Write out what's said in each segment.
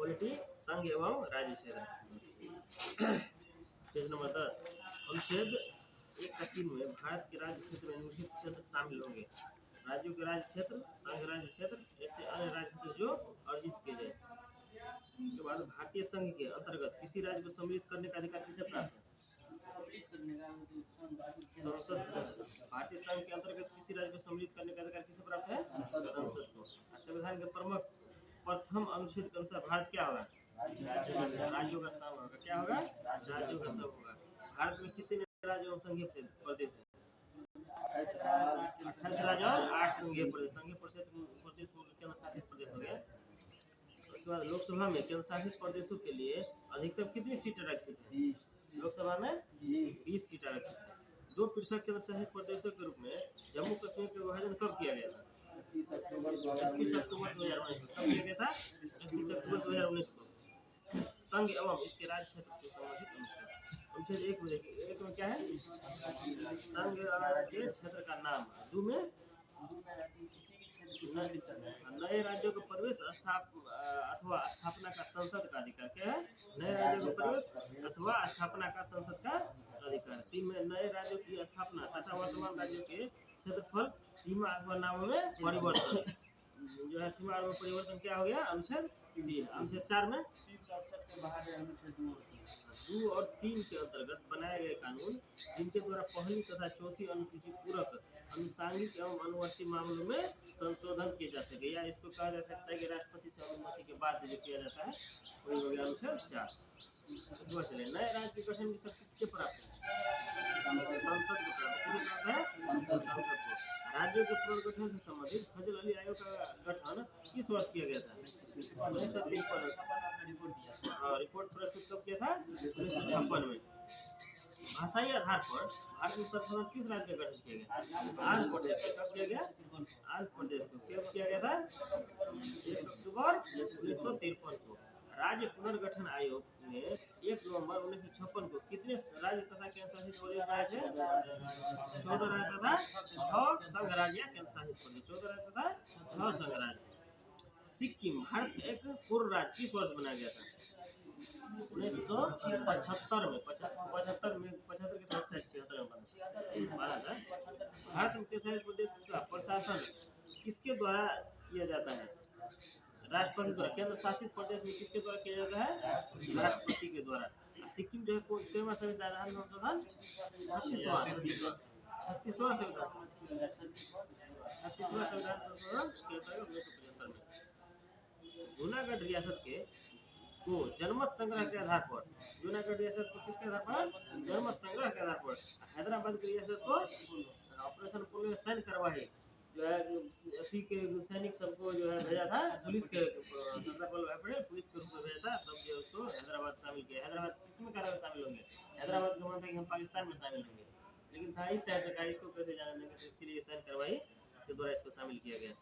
Polity संघ एवं राज्य क्षेत्र। पेज नंबर 10 अनुच्छेद 1 में भारत के राज्य क्षेत्र में निम्नलिखित क्षेत्र शामिल होंगे। राज्यों के राज्य क्षेत्र, संघ राज्य क्षेत्र, ऐसे अन्य राज्य क्षेत्र जो अर्जित किए जाए। इसके बाद भारतीय संघ के अंतर्गत किसी राज्य को सम्मिलित करने का अधिकार किसे प्राप्त है? संसद। भारतीय संघ के अंतर्गत किसी राज्य को सम्मिलित करने का अधिकार किसे प्राप्त है? संसद को। संविधान के प्रथम अनुच्छेद के अनुसार भारत क्या होगा? राज्यों का संघ होगा। क्या होगा? राज्यों का संघ होगा। भारत में कितने राज्य एवं संघीय प्रदेश है? 28 राज्य और 8 संघीय प्रदेश। संघीय प्रदेश को केंद्र शासित प्रदेश हो गया। उसके बाद लोकसभा में केंद्र शासित प्रदेशों के लिए अधिकतम कितनी सीटें आरक्षित है? 20। लोकसभा में 20 सीटें आरक्षित है। 2 पृथक केंद्र शासित प्रदेशों के रूप में जम्मू कश्मीर का विभाजन कब किया गया था? 31 अक्टूबर 2019 को। कब किया गया था? 31 अक्टूबर 2019 को। संघ एवं इसके राज्य क्षेत्र से संबंधित अनुच्छेद 1 में क्या है? संघ के क्षेत्र का नाम। 2 में नए राज्यों को प्रवेश अथवा स्थापना का संसद का अधिकार। क्या है? नए राज्यों को प्रवेश अथवा स्थापना का संसद का अधिकार। 3 में नए राज्यों की स्थापना तथा वर्तमान राज्यों के क्षेत्रफल, सीमा अथवा नामों में परिवर्तन। जो है सीमा में परिवर्तन क्या हो गया? अनुच्छेद 3। अनुच्छेद 4 में 367 के बाहर अनुच्छेद 2 और 3 के अंतर्गत बनाए गए कानून जिनके द्वारा पहली तथा चौथी अनुसूची पूरक अनुसांगिक एवं अनुवर्ती मामलों में संशोधन किए जा सके, या इसको कहा जा सकता है कि राष्ट्रपति से अनुमति के बाद जो किया जाता है वही हो गया अनुच्छेद 4। इसके बाद चले नए राज्य के गठन की शक्ति किसे प्राप्त है? संसद को प्राप्त है। संसद को। राज्यों के पुनर्गठन से संबंधित फजल अली आयोग का गठन किस वर्ष किया गया था? 1953 में। रिपोर्ट प्रस्तुत कब किया था? 1956 में। भाषाई आधार पर भारत में सर्वप्रथम किस राज्य का गठन किया गया? आंध्र प्रदेश का। कब किया गया? आंध्र प्रदेश को। कब किया गया था? 1 अक्टूबर 1953 को। राज्य पुनर्गठन आयोग ने 1 नवंबर 1956 को कितने राज्य तथा केंद्र शासित प्रदेश बनाए थे? 14 राज्य तथा 6 संघ राज्य या केंद्र शासित प्रदेश। 14 राज्य तथा 6 संघ राज्य। सिक्किम भारत का एक पूर्व राज्य किस वर्ष बनाया गया था? 1975 में। 75 के तहत 76 में बना था। भारत में केंद्र शासित प्रदेश का प्रशासन किसके द्वारा किया जाता है? राष्ट्रपति द्वारा। केंद्र शासित प्रदेश में किसके द्वारा किया जाता है? राष्ट्रपति के द्वारा। सिक्किम जो है संविधान संशोधन 36वां संविधान संशोधन किया था 1975 में। जूनागढ़ रियासत के को जनमत संग्रह के आधार पर, जूनागढ़ रियासत को किसके आधार पर? जनमत संग्रह के आधार पर। हैदराबाद की रियासत को ऑपरेशन पूर्ण में सैन्य कार्रवाई जो है अथी के सैनिक सबको जो है भेजा था पुलिस के पुलिस के रूप में भेजा था, तब जो उसको हैदराबाद शामिल किया। हैदराबाद किसमें कार्रवाई शामिल होंगे? हैदराबाद का मानता है कि हम पाकिस्तान में शामिल होंगे, लेकिन था इस साइड का, इसको कैसे जाने देंगे? तो इसके लिए सैन्य कार्रवाई के द्वारा इसको शामिल किया गया।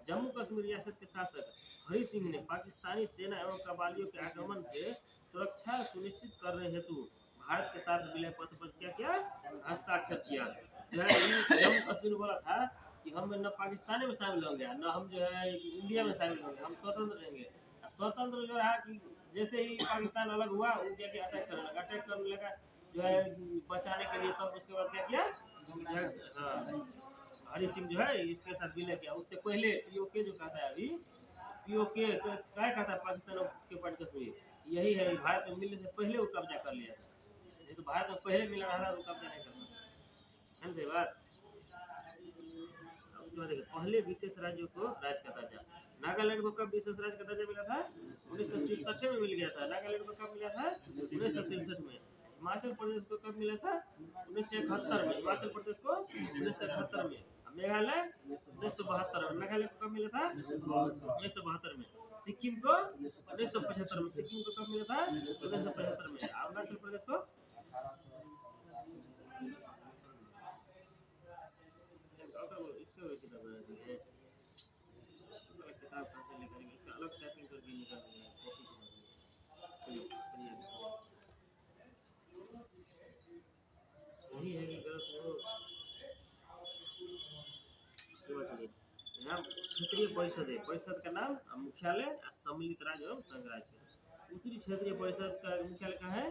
जम्मू कश्मीर रियासत के शासक हरि सिंह ने पाकिस्तानी सेना एवं कबालियों के आक्रमण से सुरक्षा सुनिश्चित करने हेतु भारत के साथ विलय पत्र पर क्या किया? हस्ताक्षर किया। जम्मू कश्मीर बोला था कि हम न पाकिस्तान में शामिल होंगे न हम जो है इंडिया में शामिल होंगे, हम स्वतंत्र रहेंगे। स्वतंत्र जो है कि जैसे ही पाकिस्तान अलग हुआ इंडिया के अटैक करने लगा जो है बचाने के लिए, तब उसके बाद क्या किया? हरि सिंह जो है इसके साथ विलय किया। उससे पहले पीओके जो कहता है अभी, पीओके क्या कहता है? पाकिस्तान ऑक्युपाइड कश्मीर, यही है। भारत में मिलने से पहले वो कब्जा कर लिया था, नहीं तो भारत में पहले मिला रहा था वो कब्जा नहीं करता है। सही बात। उसके बाद देखिए पहले विशेष राज्यों को राज्य का दर्जा। नागालैंड को कब विशेष राज्य का दर्जा मिला था? 1963 में मिल गया था। नागालैंड को कब मिला था? 1963 में। हिमाचल प्रदेश को कब मिला था? 1971 में। हिमाचल प्रदेश को 1971 में। मेघालय 1972 में। मेघालय को कब मिला था? 1972 में। सिक्किम को 1975 में। सिक्किम को कब मिला था? 1975 में। अरुणाचल प्रदेश को किताब पढ़ते लेकर इसका अलग टाइपिंग करके निकाल सही है कि गलत हो। यहाँ क्षेत्रीय परिषद है, परिषद का नाम मुख्यालय सम्मिलित राज्य एवं संघराज्य। उत्तरी क्षेत्रीय परिषद का मुख्यालय कहाँ है?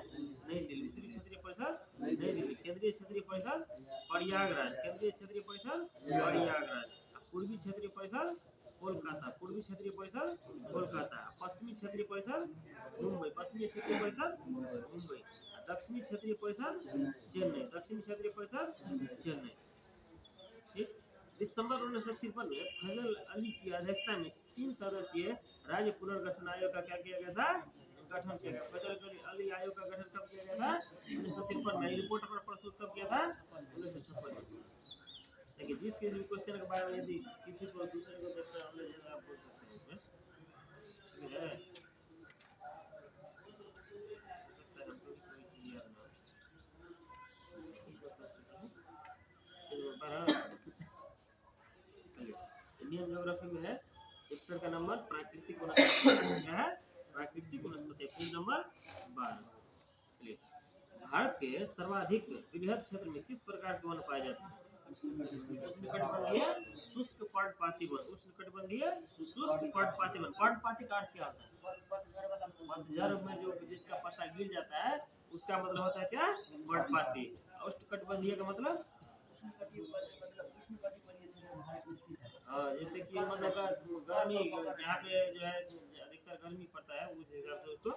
नई दिल्ली। उत्तरी क्षेत्रीय परिषद नई दिल्ली। केंद्रीय क्षेत्रीय परिषद प्रयागराज। केंद्रीय क्षेत्रीय परिषद प्रयागराज। पूर्वी क्षेत्रीय परिषद कोलकाता। पूर्वी क्षेत्रीय परिषद कोलकाता। पश्चिमी क्षेत्रीय परिषद मुंबई। पश्चिमी क्षेत्रीय परिषद मुंबई। दक्षिणी क्षेत्रीय परिषद चेन्नई। दक्षिणी क्षेत्रीय परिषद चेन्नई। ठीक। दिसंबर 1953 में फजल अली की अध्यक्षता में 3 सदस्यीय राज्य पुनर्गठन आयोग का क्या किया गया था? गठन किया गया। फजल अली आयोग का गठन कब किया गया था? 1953 में। रिपोर्ट अपना प्रस्तुत कब किया था? 1956 में। देखिए जिस किसी भी क्वेश्चन के बारे में यदि किसी को दूसरे को एक्स्ट्रा नॉलेज है आप बोल सकते हैं इसमें, ठीक है? सकता है हमको कोई चीज याद ना हो। इंडियन ज्योग्राफी में है चैप्टर का नंबर प्राकृतिक वनस्पति क्या है? प्राकृतिक वनस्पति पेज नंबर 12। चलिए भारत के सर्वाधिक वृहद क्षेत्र में किस प्रकार के वन पाए जाते हैं? उष्णकटिबंधीय शुष्क पर्णपाती वन। उष्णकटिबंधीय शुष्क पर्णपाती वन। पर्णपाती का अर्थ क्या होता है? पतझड़ में जो जिसका पत्ता गिर जाता है उसका मतलब होता है क्या? पर्णपाती। उष्णकटिबंधीय का मतलब जैसे कि मतलब गर्मी जहाँ पे जो है अधिकतर गर्मी पड़ता है उस हिसाब से उसको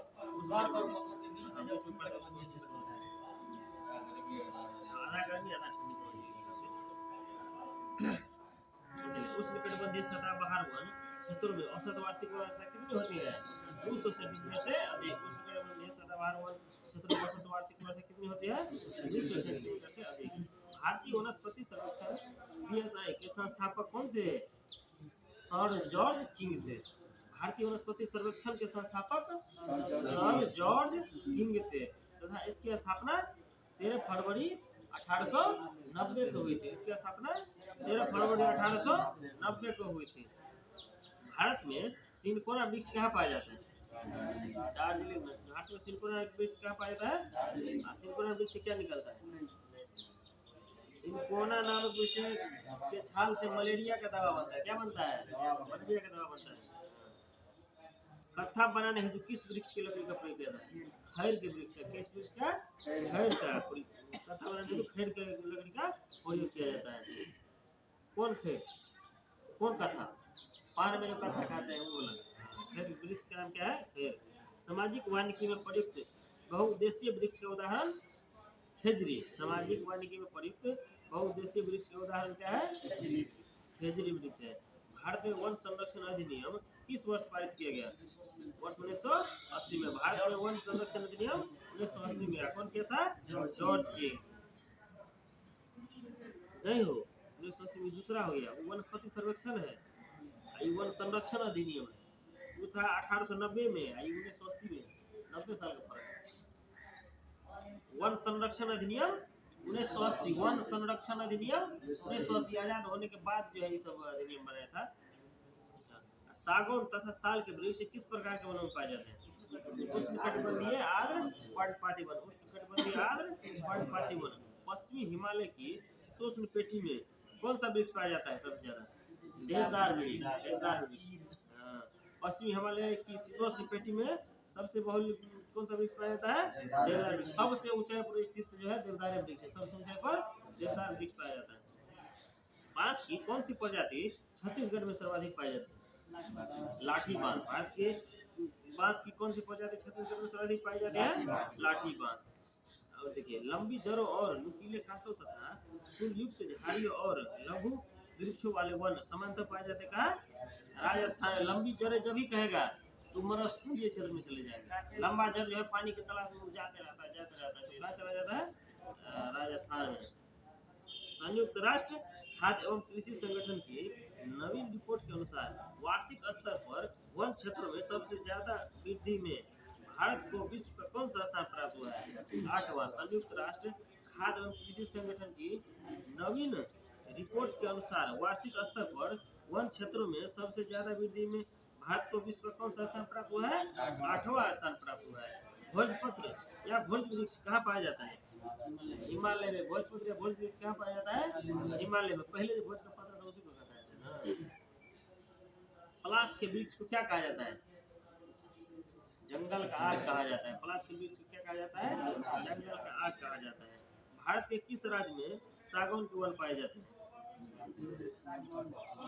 आधा गर्मी आधा ठंडी। चलिए उष्णकटिबंधीय सदाबहार वन क्षेत्रों में औसत वार्षिक वर्षा कितनी होती है? 200 सेंटीमीटर से अधिक। उष्णकटिबंधीय सदाबहार वन क्षेत्रों में औसत वार्षिक वर्षा कितनी होती है? 200 सेंटीमीटर से अधिक। भारतीय वनस्पति संरक्षण बीएसआई के संस्थापक कौन थे? सर जॉर्ज किंग थे। भारतीय वनस्पति संरक्षण के संस्थापक सर जॉर्ज किंग थे तथा इसकी स्थापना 13 फरवरी 1890 को हुई थी। इसकी स्थापना 13 फरवरी 1890 को हुई थी। भारत में सिनकोना वृक्ष कहाँ पाया जाता है? दार्जिलिंग में। भारत में सिनकोना वृक्ष कहाँ पाया जाता है? सिनकोना वृक्ष से क्या निकलता है? सिनकोना नामक वृक्ष के छाल से मलेरिया का दवा बनता है। क्या बनता है? मलेरिया का दवा बनता है। कत्था बनाने हेतु किस वृक्ष की लकड़ी का प्रयोग किया जाता है? खैर के वृक्ष। किस वृक्ष का? खैर का। कत्था बनाने हेतु खैर के लकड़ी का प्रयोग किया जाता है। कौन खैर? कौन कत्था? पान में जो कत्था खाते हैं वो बोला। खैर वृक्ष का नाम क्या है? खैर। सामाजिक वानिकी में प्रयुक्त बहुउद्देशीय वृक्ष का उदाहरण खेजरी। सामाजिक वानिकी में प्रयुक्त बहुउद्देशीय वृक्ष का उदाहरण क्या है? खेजरी वृक्ष है। भारत में वन संरक्षण अधिनियम किस वर्ष पारित किया गया? वर्ष 1980 में। भारत में वन संरक्षण अधिनियम 1980 में। कौन किया था? George king. जय हो। 1980 में दूसरा हो गया। वनस्पति संरक्षण है, ये वन संरक्षण अधिनियम है। वो था 1890 में, ये 1980 में। 90 साल का फर्क है। वन संरक्षण अधिनियम 1980। वन संरक्षण अधिनियम 1980 आजाद होने के बाद जो है ये सब अधिनियम बनाया था। सागौन तथा साल के वृक्ष किस प्रकार के वन में पाए जाते हैं? उष्णकटिबंधीय आर्द्र पर्णपाती वन। उष्णकटिबंधीय आर्द्र पर्णपाती वन। पश्चिमी हिमालय की शीतोष्ण पेटी में कौन सा वृक्ष पाया जाता है सबसे ज्यादा? देवदार वृक्ष। देवदार वृक्ष। पश्चिमी हिमालय की शीतोष्ण पेटी में सबसे बहुल कौन सा वृक्ष पाया जाता है? देवदार वृक्ष। सबसे ऊंचाई पर स्थित जो है देवदार वृक्ष है। सबसे ऊंचाई पर देवदार वृक्ष पाया जाता है। बांस की कौन सी प्रजाति छत्तीसगढ़ में सर्वाधिक पाई जाती है? लाठी बांस। बांस के बांस की कौन सी प्रजाति छत्तीसगढ़ में सर्वाधिक पाई जाती है? लाठी बांस। और देखिए लंबी जड़ों और नुकीले कांटों तथा फूलयुक्त झाड़ियों और लघु वृक्षों वाले वन समांतर पाए जाते हैं। कहाँ? राजस्थान। लंबी जड़ें जब ही कहेगा तो मरुस्थलीय क्षेत्र में चले जाएंगे। लंबा जड़ जो है पानी की तलाश में जाते रहता है तो कहाँ चला जाता है? राजस्थान में। संयुक्त राष्ट्र खाद्य एवं कृषि संगठन की नवीन रिपोर्ट के अनुसार वार्षिक स्तर पर वन क्षेत्रों में सबसे ज्यादा वृद्धि में भारत को विश्व का कौन सा स्थान प्राप्त हुआ है? 8वां। संयुक्त राष्ट्र खाद्य एवं कृषि संगठन की नवीन रिपोर्ट के अनुसार वार्षिक स्तर पर वन क्षेत्रों में सबसे ज्यादा वृद्धि में भारत को विश्व का कौन सा स्थान प्राप्त हुआ है? 8वां स्थान प्राप्त हुआ है। भोजपत्र या भोज वृक्ष कहाँ पाया जाता है? हिमालय में। भोजपत्र या भोज वृक्ष कहाँ पाया जाता है? हिमालय में। पहले जो भोज का पत्र था उसी को कहता है ना। पलाश के वृक्ष को क्या कहा जाता है? जंगल का आग कहा जाता है। पलाश के वृक्ष को क्या कहा जाता है? जंगल का आग कहा जाता है। भारत के किस राज्य में सागौन के वन पाए जाते हैं?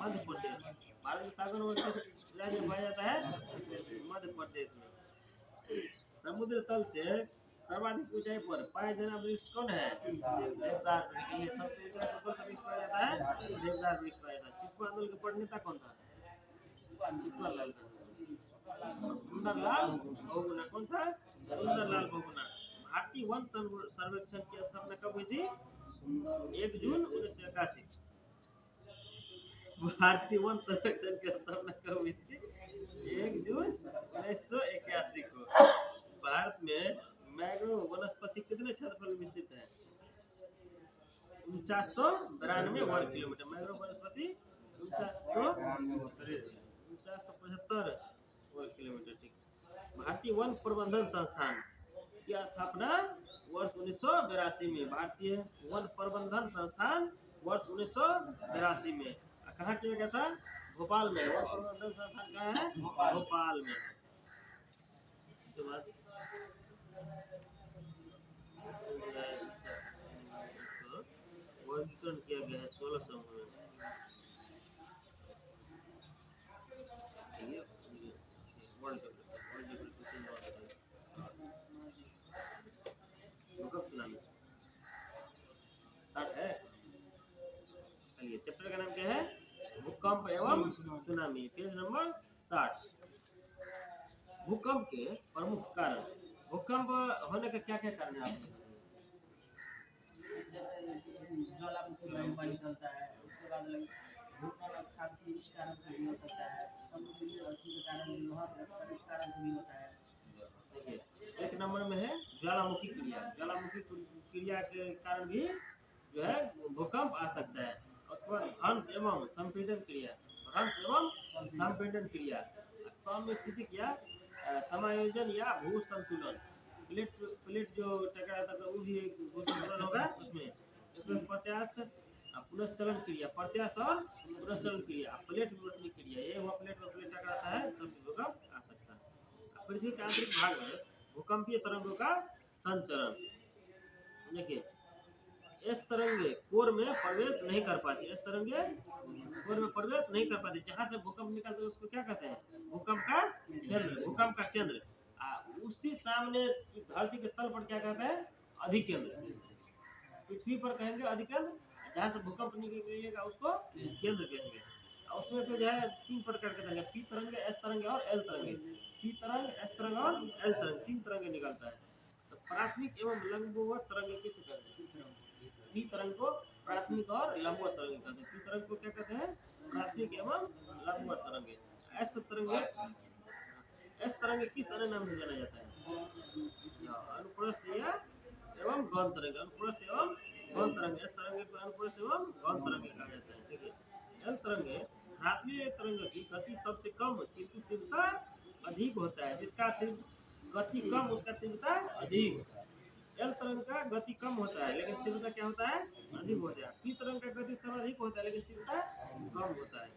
मध्य प्रदेश। भारत में सागौन वन किस राज्य में पाया जाता है? मध्य प्रदेश में। समुद्र तल से सर्वाधिक ऊंचाई पर पाया जाना वृक्ष कौन है? देवदार वृक्ष। ये सबसे ऊंचाई पर कौन सा वृक्ष पाया जाता है? देवदार वृक्ष पाया जाता है। चिपको आंदोलन के प्रणेता कौन था? चिपकोलाल सुंदरलाल बहुगुणा। कौन था? सुंदरलाल बहुगुणा। भारतीय वन सर्वेक्षण की स्थापना कब हुई थी? 1 जून 1981। भारतीय वन सर्वेक्षण की स्थापना कब हुई थी? 1 जून 1981 को। भारत में मैंग्रोव वनस्पति कितने क्षेत्रफल में विस्तृत है? 4992 वर्ग किलोमीटर। मैंग्रोव वनस्पति 4975 वर्ग किलोमीटर। ठीक। भारतीय वन प्रबंधन संस्थान की स्थापना वर्ष 1982 में। भारतीय वन प्रबंधन संस्थान वर्ष 1982 में कहाँ किया गया था? भोपाल में। वन प्रबंधन संस्थान कहाँ है? भोपाल में। उसके बाद वर्गीकरण किया गया है 16 समूह में। भूकंप सुनामी 60 है। चलिए, चैप्टर का नाम क्या है? भूकंप एवं सुनामी, पेज नंबर 60। भूकंप के प्रमुख कारण। भूकंप होने का क्या क्या कारण है आप? जैसे ज्वालामुखी लंबा निकलता है, उसके बाद भूकंप साक्षी इस कारण से भी हो सकता है, समुद्री अथी के कारण भी लोहा इस कारण से भी होता है। देखिए, 1 नंबर में है ज्वालामुखी क्रिया। ज्वालामुखी क्रिया के कारण भी जो है भूकंप आ सकता है। उसके बाद ध्वंस एवं संपीड़न क्रिया। ध्वंस एवं संपीड़न क्रिया, समस्थितिक या समायोजन या भू संतुलन। प्लेट जो टकराता था वो भी एक भू संतुलन होगा उसमें। इसमें प्रत्यास्थ पुनश्चलन क्रिया, प्रत्यास्थ और पुनश्चलन क्रिया, प्लेट विवर्तन क्रिया। ये हुआ प्लेट में प्लेट टकराता है तब भूकंप आ सकता है। पृथ्वी के आंतरिक भाग में भूकंपीय तरंगों का संचरण। देखिए, इस तरंगे कोर में प्रवेश नहीं कर पाती। इस तरंगे कोर में प्रवेश नहीं कर पाती। जहां से भूकंप निकलता है उसको क्या कहते हैं? भूकंप का केंद्र। भूकंप का केंद्र। उसी सामने धरती के तल पर क्या कहते हैं? अधिकेंद्र। पृथ्वी पर कहेंगे अधिकेंद्र, जहां से भूकंप निकलेगा उसको केंद्र कहेंगे। उसमें से जो है 3 प्रकार के तरंगे, पी तरंगे, एस तरंगे और एल तरंगे। पी तरंग, एस तरंग और एल तरंग, 3 तरंगे निकलता है। तो प्राथमिक एवं लंबवत तरंगे किसे कहते हैं? पी तरंग को प्राथमिक और लंबवत तरंगे कहते हैं। पी तरंग को क्या कहते हैं? प्राथमिक एवं लंबवत तरंगे। एस तरंगे किस अन्य नाम से जाना जाता है? अनुप्रस्थ या एवं गौण तरंगे। अनुप्रस्थ एवं गौण तरंगे। एस तरंगे को अनुप्रस्थ एवं गौण तरंगे कहा जाता है। ठीक है। एल तरंगे धात्रीय तरंग की गति सबसे कम किंतु तीव्रता अधिक होता है। जिसका गति कम उसका तीव्रता अधिक। एल तरंग का गति कम होता है लेकिन तीव्रता क्या होता है? अधिक होता है। पी तरंग का गति सर्वाधिक होता है लेकिन तीव्रता कम होता है।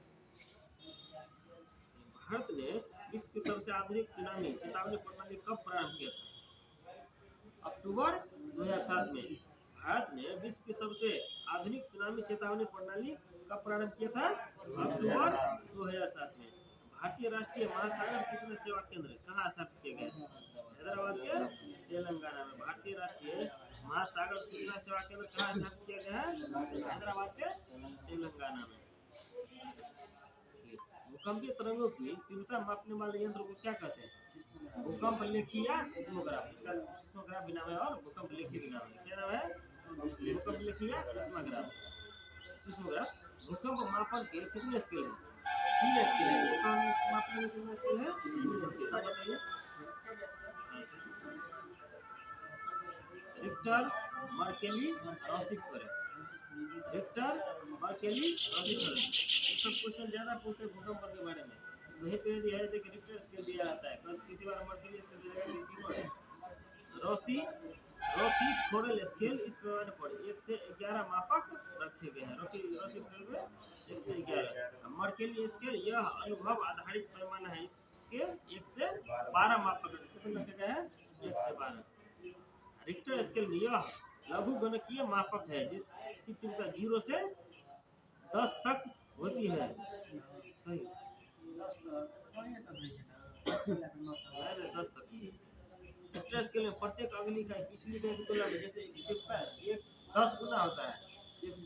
भारत ने विश्व की सबसे आधुनिक सुनामी चेतावनी प्रणाली कब प्रारंभ किया था? अक्टूबर 2007 में। भारत ने विश्व की सबसे आधुनिक सुनामी चेतावनी प्रणाली कब प्रारंभ किया था? अक्टूबर 2007 में। भारतीय राष्ट्रीय महासागर सूचना सेवा केंद्र कहाँ स्थापित किया गया? हैदराबाद के तेलंगाना में। भारतीय राष्ट्रीय महासागर सूचना सेवा केंद्र कहाँ स्थापित किया गया है? हैदराबाद के तेलंगाना में। भूकंपीय तरंगों की तीव्रता मापने वाले यंत्र को क्या कहते हैं? भूकंप लेखी या सिस्मोग्राफ। उसका सिस्मोग्राफ भी नाम है और भूकंप लेखी भी नाम है। क्या नाम है? भूकंप लेखी या सिस्मोग्राफ। भूकंप मापन के कितने स्केल हैं? 3 स्केल है। भूकंप मापन के कितने स्केल है? 3 स्केल। बताइए। Richter, Mercalli, Rossi-Forel. Richter, Mercalli, Rossi-Forel. ये सब क्वेश्चन ज्यादा पूछते हैं भूकंप के बारे में। वहीं पे दिया है रिक्टर स्केल दिया रहता है। किसी बार मर्केली स्केल दिया जाएगा, रॉसी रोसीफ्लोरल स्केल इस पैमाने पर 1 से 11 मापक रखे गए हैं। रोसीफ्लोरल में 1 से 11। मर्केली स्केल यह अनुभव आधारित पैमाना है। इसके 1 से 12 मापक रखे गए हैं, 1 से 12। रिक्टर स्केल में यह लघु गणकीय मापक है जिसकी तीव्रता 0 से 10 तक होती है। सही 10 तक। रिक्टर स्केल में प्रत्येक अगली इकाई पिछली इकाई की तुलना में जैसे दिखता है 10 गुना होता है। जैसे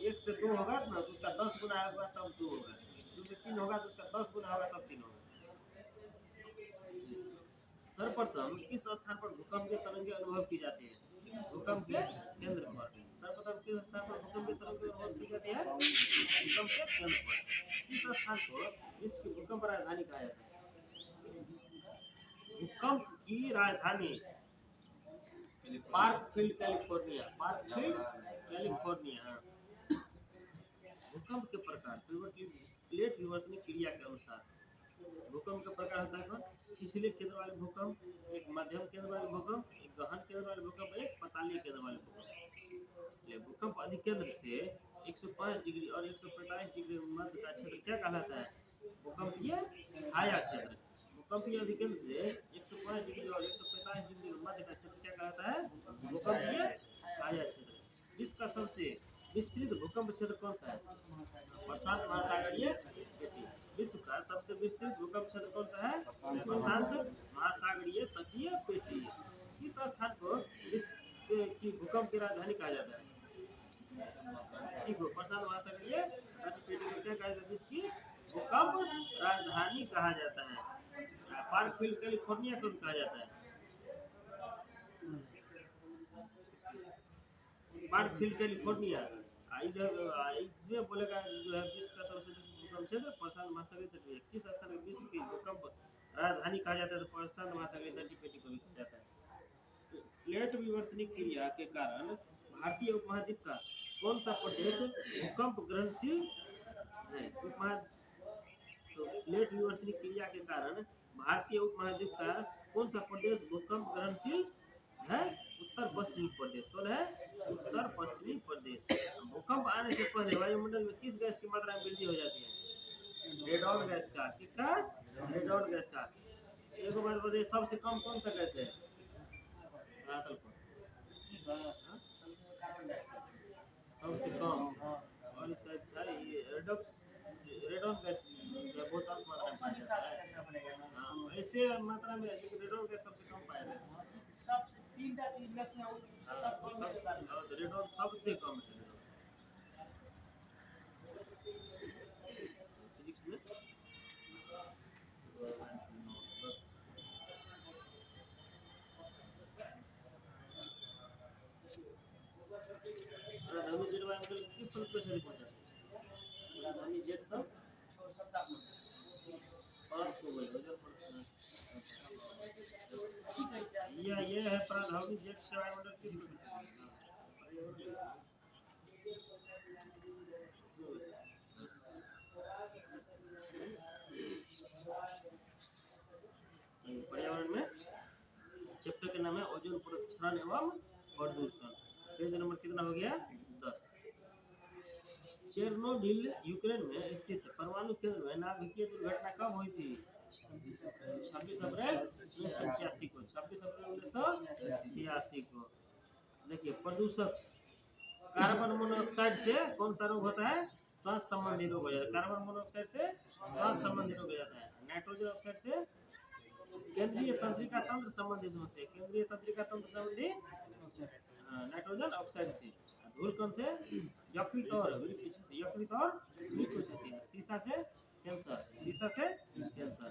1 से 2 होगा ना तो उसका 10 गुना होगा तब 2 होगा, 2 से 3 होगा तो उसका 10 गुना होगा तब 3 होगा। सर्वप्रथम किस स्थान पर भूकंप की तरंगें अनुभव की जाती है? भूकंप के केंद्र पर। सर्वप्रथम किस स्थान पर भूकंप की तरंगें अनुभव की जाती है? भूकंप के केंद्र पर। इस स्थान को विश्व की भूकंप राजधानी कहा जाता है। भूकंप की राजधानी पार्कफील्ड कैलिफोर्निया। पार्कफील्ड कैलिफोर्निया। भूकंप के प्रकार प्लेट विवर्तन क्रिया के अनुसार भूकंप का प्रकार होता है कौन? छिछले केंद्र वाले भूकंप, एक मध्यम केंद्र वाले भूकंप, एक गहन केंद्र वाले भूकंप, एक पतालीय केंद्र वाले भूकंप। भूकंप अधिकेंद्र से 105 डिग्री और 145 डिग्री मध्य का क्षेत्र क्या कहलाता है? भूकंपीय छाया क्षेत्र। भूकंपीय अधिकेंद्र से 105 डिग्री और 145 डिग्री मध्य का क्षेत्र क्या कहलाता है? भूकंपीय छाया क्षेत्र। विश्व का सबसे विस्तृत भूकंप क्षेत्र कौन सा है? प्रशांत महासागरीय पेटी। विश्व का सबसे विस्तृत भूकंप क्षेत्र कौन सा है? प्रशांत महासागरीय तटीय पेटी। किस स्थान को विश्व की भूकंप की राजधानी कहा जाता है? प्रशांत महासागरीय तटीय पेटी को क्या कहा जाता है? विश्व की भूकंप राजधानी कहा जाता है। पार्कफील्ड कैलिफोर्निया को कहा जाता है। पार्कफील्ड कैलिफोर्निया इसमें बोलेगा जो है विश्व का सबसे विस्तृत भूकंप क्षेत्र प्रशांत महासागरीय तटीय। किस स्थान को विश्व की भूकंप राजधानी कहा जाता है? तो प्रशांत महासागरीय तटीय पेटी को भी कहा जाता है। प्लेट विवर्तन क्रिया के कारण भारतीय उपमहाद्वीप का कौन सा प्रदेश भूकंप ग्रहणशील है? तो प्लेट विवर्तन क्रिया के कारण भारतीय उपमहाद्वीप का कौन सा प्रदेश भूकंप ग्रहणशील है? उत्तर पश्चिमी प्रदेश। कौन है? उत्तर पश्चिमी प्रदेश। भूकंप आने से पहले वायुमंडल में किस गैस की मात्रा में वृद्धि हो जाती है? रेडॉन गैस का। किसका? रेडॉन गैस का। एक बात बताइए, सबसे कम कौन सा गैस है धरातल पर? सबसे कम और रेडॉन गैस बहुत कम मात्रा में पाया जाता है। ऐसे मात्रा में रेडॉन गैस सबसे कम पाया जाता है। रेडॉन सबसे कम है। फिजिक्स में राजधानी जेट वायुमंडल किस पल पर शरीर पहुंचा? राजधानी जेट सब परत को ये है प्राधानी जेट से वायुमंडल किस पल पर्यावरण में चैप्टर के नाम है ओजोन परत क्षरण एवं प्रदूषण। पेज नंबर कितना हो गया? 10। चेरनोबिल यूक्रेन में स्थित परमाणु केंद्र में नाभिकीय दुर्घटना कब हुई थी? 26 अप्रैल 1986 को। 26 अप्रैल 1986 को। देखिए प्रदूषक कार्बन मोनोऑक्साइड से कौन सा रोग होता है? श्वास संबंधी रोग हो जाता है। कार्बन मोनोऑक्साइड से श्वास संबंधी रोग हो जाता है। नाइट्रोजन ऑक्साइड से केंद्रीय तंत्रिका तंत्र संबंधी समस्या। केंद्रीय तंत्रिका तंत्र संबंधी नाइट्रोजन ऑक्साइड से। धूलकण से यकृत और वृक्क क्षति। शीशा से कैंसर। शीशा से कैंसर।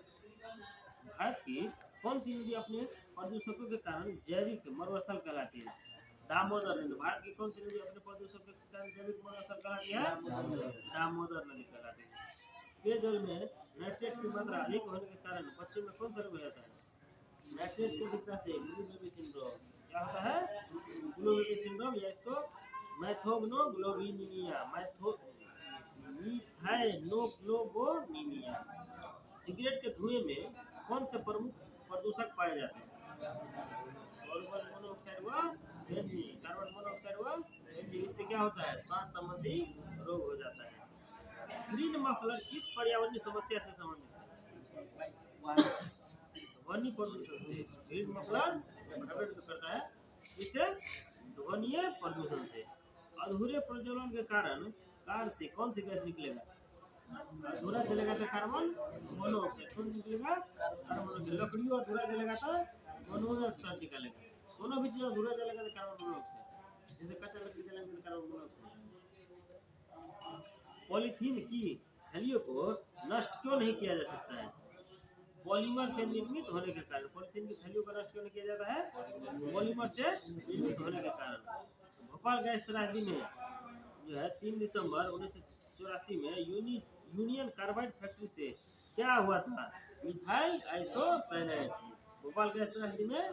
भारत की कौन सी नदी अपने प्रदूषकों के कारण जैविक मरुस्थल कहलाती है? दामोदर नदी। भारत की कौन सी नदी अपने प्रदूषकों के कारण जैविक मरुस्थल कहलाती है? दामोदर नदी कहलाती है। पेयजल में नाइट्रेट की मात्रा अधिक होने के कारण बच्चे में कौन सा रोग हो जाता है? नाइट्रेट की अधिकता से ब्लू बेबी सिंड्रोम। क्या होता है? ब्लू बेबी सिंड्रोम, या इसको मैथोग्लोबिनिया। मिथाइलोग्लोबिनिया। सिगरेट के धुएं में कौन से प्रमुख प्रदूषक पाए जाते हैं? कार्बन मोनोऑक्साइड व बेंजीन, कार्बन मोनोऑक्साइड व बेंजीन, इससे क्या होता है, श्वास संबंधी रोग हो जाता है। ग्रीन मफलर किस पर्यावरणीय समस्या से संबंधित है? ध्वनि प्रदूषण से। ग्रीन मफलर प्रभावित करता है इससे ध्वनीय प्रदूषण से। अधूरे प्रज्वलन के कारण कार से कौन सी गैस निकलेगा? अधूरा जलेगा तो कार्बन मोनोऑक्साइड, कौन निकलेगा? Carbon monoxide. लकड़ियों अधूरा जलेगा तो मोनोऑक्साइड निकलेगा। दोनों भी चीज अधूरा जलेगा तो कार्बन मोनोऑक्साइड, जैसे कच्चा लकड़ी जलेगा तो कार्बन मोनोऑक्साइड। पॉलीथीन की थैलियों को नष्ट क्यों नहीं किया जा सकता है? पॉलीमर से निर्मित होने के कारण। पॉलीथीन की थैलियों को नष्ट क्यों नहीं किया जाता है? पॉलीमर से निर्मित होने के कारण। भोपाल गैस त्रासदी में जो है 3 दिसंबर 1984 में यूनियन कार्बाइड फैक्ट्री से क्या हुआ था? Methyl isocyanide. भोपाल गैस त्रासदी में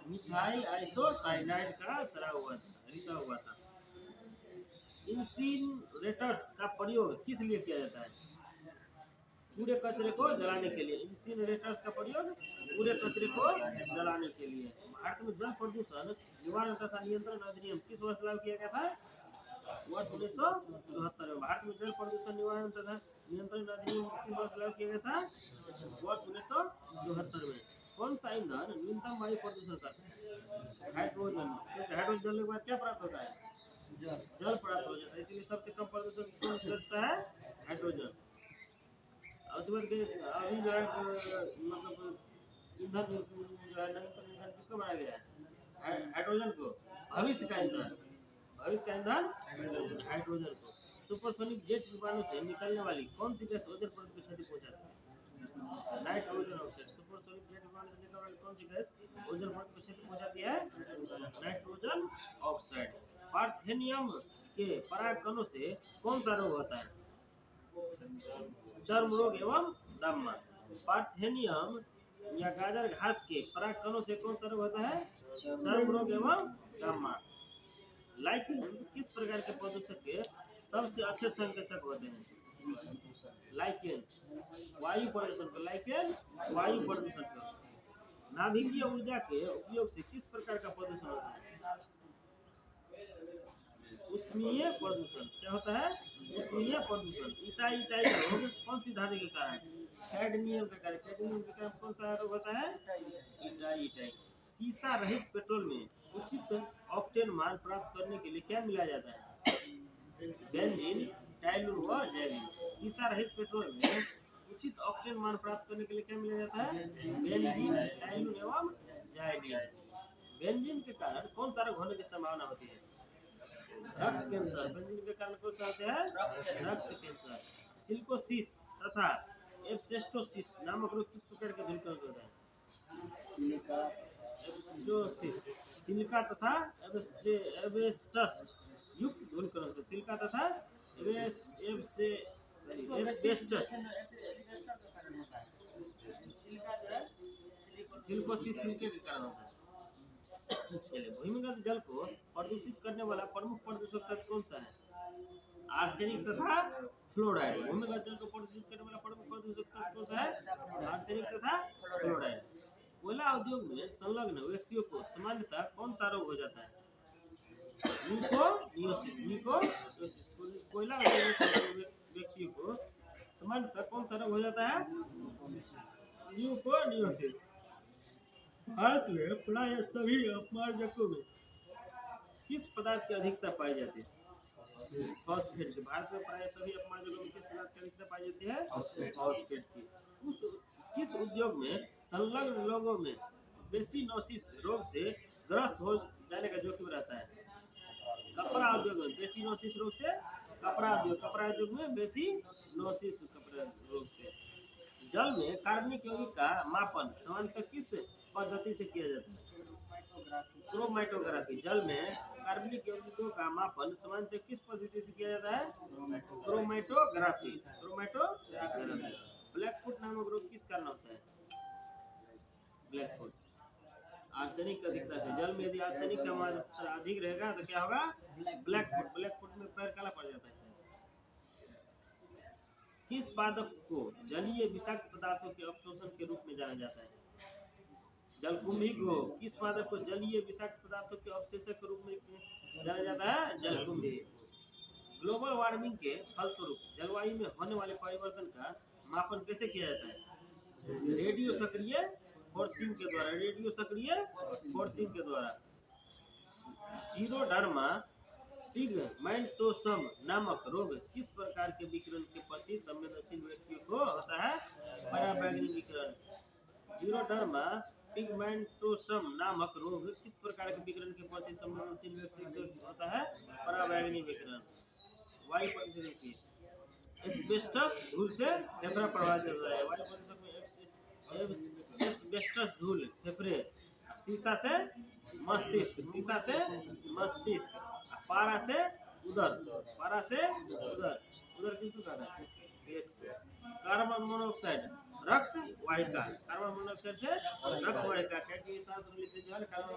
मिथाइल आइसोसाइनाइड का रिसाव हुआ था। इंसिनरेटर्स का प्रयोग किस लिए किया जाता है? पूरे कचरे को जलाने के लिए। इंसिनरेटर्स का प्रयोग पूरे कचरे को जलाने के लिए। भारत में जल प्रदूषण निवारण तथा नियंत्रण अधिनियम किस वर्ष लागू किया गया था? वर्ष 1974 में। भारत में जल प्रदूषण निवारण तथा नियंत्रण अधिनियम किस वर्ष लागू किया गया था? वर्ष 1974 में। कौन सा ईंधन न्यूनतम वायु प्रदूषण करता है? हाइड्रोजन। क्योंकि हाइड्रोजन जलने के बाद क्या प्राप्त होता है? जल प्राप्त हो जाता है, इसलिए सबसे कम प्रदूषण कौन करता है? हाइड्रोजन। उसके बाद अभी जो है मतलब ईंधन जो है नवीनतम ईंधन किसको बनाया गया है? हाइड्रोजन को। भविष्य का ईंधन हाइड्रोजन को। सुपरसोनिक जेट विमानों से निकलने वाली कौन सी गैस ओजोन परत को क्षति पहुंचाती है? Nitrogen oxide. सुपरसोनिक जेट विमानों से निकलने वाली कौन सी गैस ओजोन परत को क्षति पहुंचाती है? Nitrogen oxide. पार्थेनियम के परागकणों से कौन सा रोग होता है? चर्म रोग एवं दमा। पार्थेनियम या गाजर घास के परागकणों से कौन सा रोग होता है? चर्म रोग एवं दमा। लाइकेन्स किस प्रकार के प्रदूषक के सबसे अच्छे संकेतक होते हैं? लाइकेन वायु प्रदूषण को। लाइकेन वायु प्रदूषण को। नाभिकीय ऊर्जा के उपयोग से किस प्रकार का प्रदूषण होता है? उष्मीय प्रदूषण। क्या होता है? उष्मीय प्रदूषण। इटाई रोग कौन सी धातु के कारण? कैडमियम के कारण। कैडमियम के कारण कौन सा रोग होता है? इटाई। सीसा रहित पेट्रोल में उचित ऑक्टेन मान प्राप्त करने के लिए क्या मिलाया जाता है? बेंजीन, टाइलून व जैलीन। सीसा रहित पेट्रोल में उचित ऑक्टेन मान प्राप्त करने के लिए क्या मिलाया जाता है? बेंजीन, टाइलून एवं जैलीन। बेंजीन के कारण कौन सा रोग होने की संभावना होती है? रक्त कैंसर। बेंजीन के कारण कौन सा होता है? रक्त कैंसर। सिलिकोसिस तथा एब्सेस्टोसिस नामक रोग किस प्रकार के धूलकण से होता है? सिलिका तथा एब्सेस्टस युक्त धूलकणों से। सिलिका तथा एब्सेस्टस। सिलिकोसिस सिलिके के कारण होता है। चलिए, भूमिगत जल को प्रदूषित करने वाला प्रमुख प्रदूषक तत्व कौन सा है? आर्सेनिक तथा फ्लोराइड। भूमिगत जल को प्रदूषित करने वाला प्रमुख प्रदूषक तत्व कौन सा है? आर्सेनिक तथा फ्लोराइड। कोयला उद्योग में संलग्न व्यक्तियों को सामान्यतः कौन सा रोग हो जाता है? ल्यूकोनियोसिस। कोयला उद्योग में संलग्न व्यक्तियों को सामान्यतः कौन सा रोग हो जाता है? ल्यूकोनियोसिस। भारत में प्राय सभी अपमार्जकों में किस पदार्थ की अधिकता पाई जाती है? फॉस्फेट की। भारत में प्राय सभी अपमार्जकों में किस पदार्थ की अधिकता पाई जाती है? फॉस्फेट की। किस उद्योग में संलग्न लोगों में बेसिनोसिस रोग से ग्रस्त हो जाने का जोखिम रहता है? कपड़ा उद्योग में बेसिनोसिस रोग से। कपड़ा उद्योग में बेसिनोसिस रोग से। जल में कार्बनिक यौगिक का मापन सामान्यतः किस पद्धति से किया जाता है? क्रोमैटोग्राफी। जल में कार्बनिक यौगिकों का मापन सामान्यतः किस पद्धति से किया जाता है? क्रोमैटोग्राफी। ब्लैकफुट नामक रोग किस कारण होता है? ब्लैकफुट आर्सेनिक अधिकता से। जल में यदि आर्सेनिक का मात्रा अधिक रहेगा तो क्या होगा? ब्लैकफुट में पैर काला पड़ जाता है। किस पादप को जलीय विषाक्त पदार्थों के अवशोषण के रूप में जाना जाता है? जलकुंभी को किस पादप को जलीय विषाक्त पदार्थों के अवशेषक के रूप में जाना जाता है? जलकुंभी। ग्लोबल वार्मिंग के फलस्वरूप जलवायु में होने वाले परिवर्तन का मापन कैसे किया जाता है? रेडियो सक्रिय फोर्सिंग के द्वारा। रेडियो सक्रिय फोर्सिंग के द्वारा। जीरोडर्मा पिगमेंटोसम नामक रोग किस प्रकार के विकिरण के प्रति संवेदनशील व्यक्तियों को होता है? पराबैंगनी विकिरण। जीरोडर्मा पिगमेंटोसम नामक रोग किस प्रकार के विकिरण के प्रति संवेदनशील व्यक्ति को होता है? पराबैंगनी विकिरण। वायु प्रदूषण की एस्बेस्टस धूल से फेफड़ा प्रभावित होता है। वायु प्रदूषण में एस्बेस्टस धूल फेफड़े, शीशा से मस्तिष्क, शीशा से मस्तिष्क, पारा से उदर, पारा से उदर, उदर किसको कहता है? पेट को। कार्बन मोनोऑक्साइड रक्त वाहिका, कार्बन मोनोऑक्साइड से रक्त वाहिका, क्योंकि सांस लेने से जो है कार्बन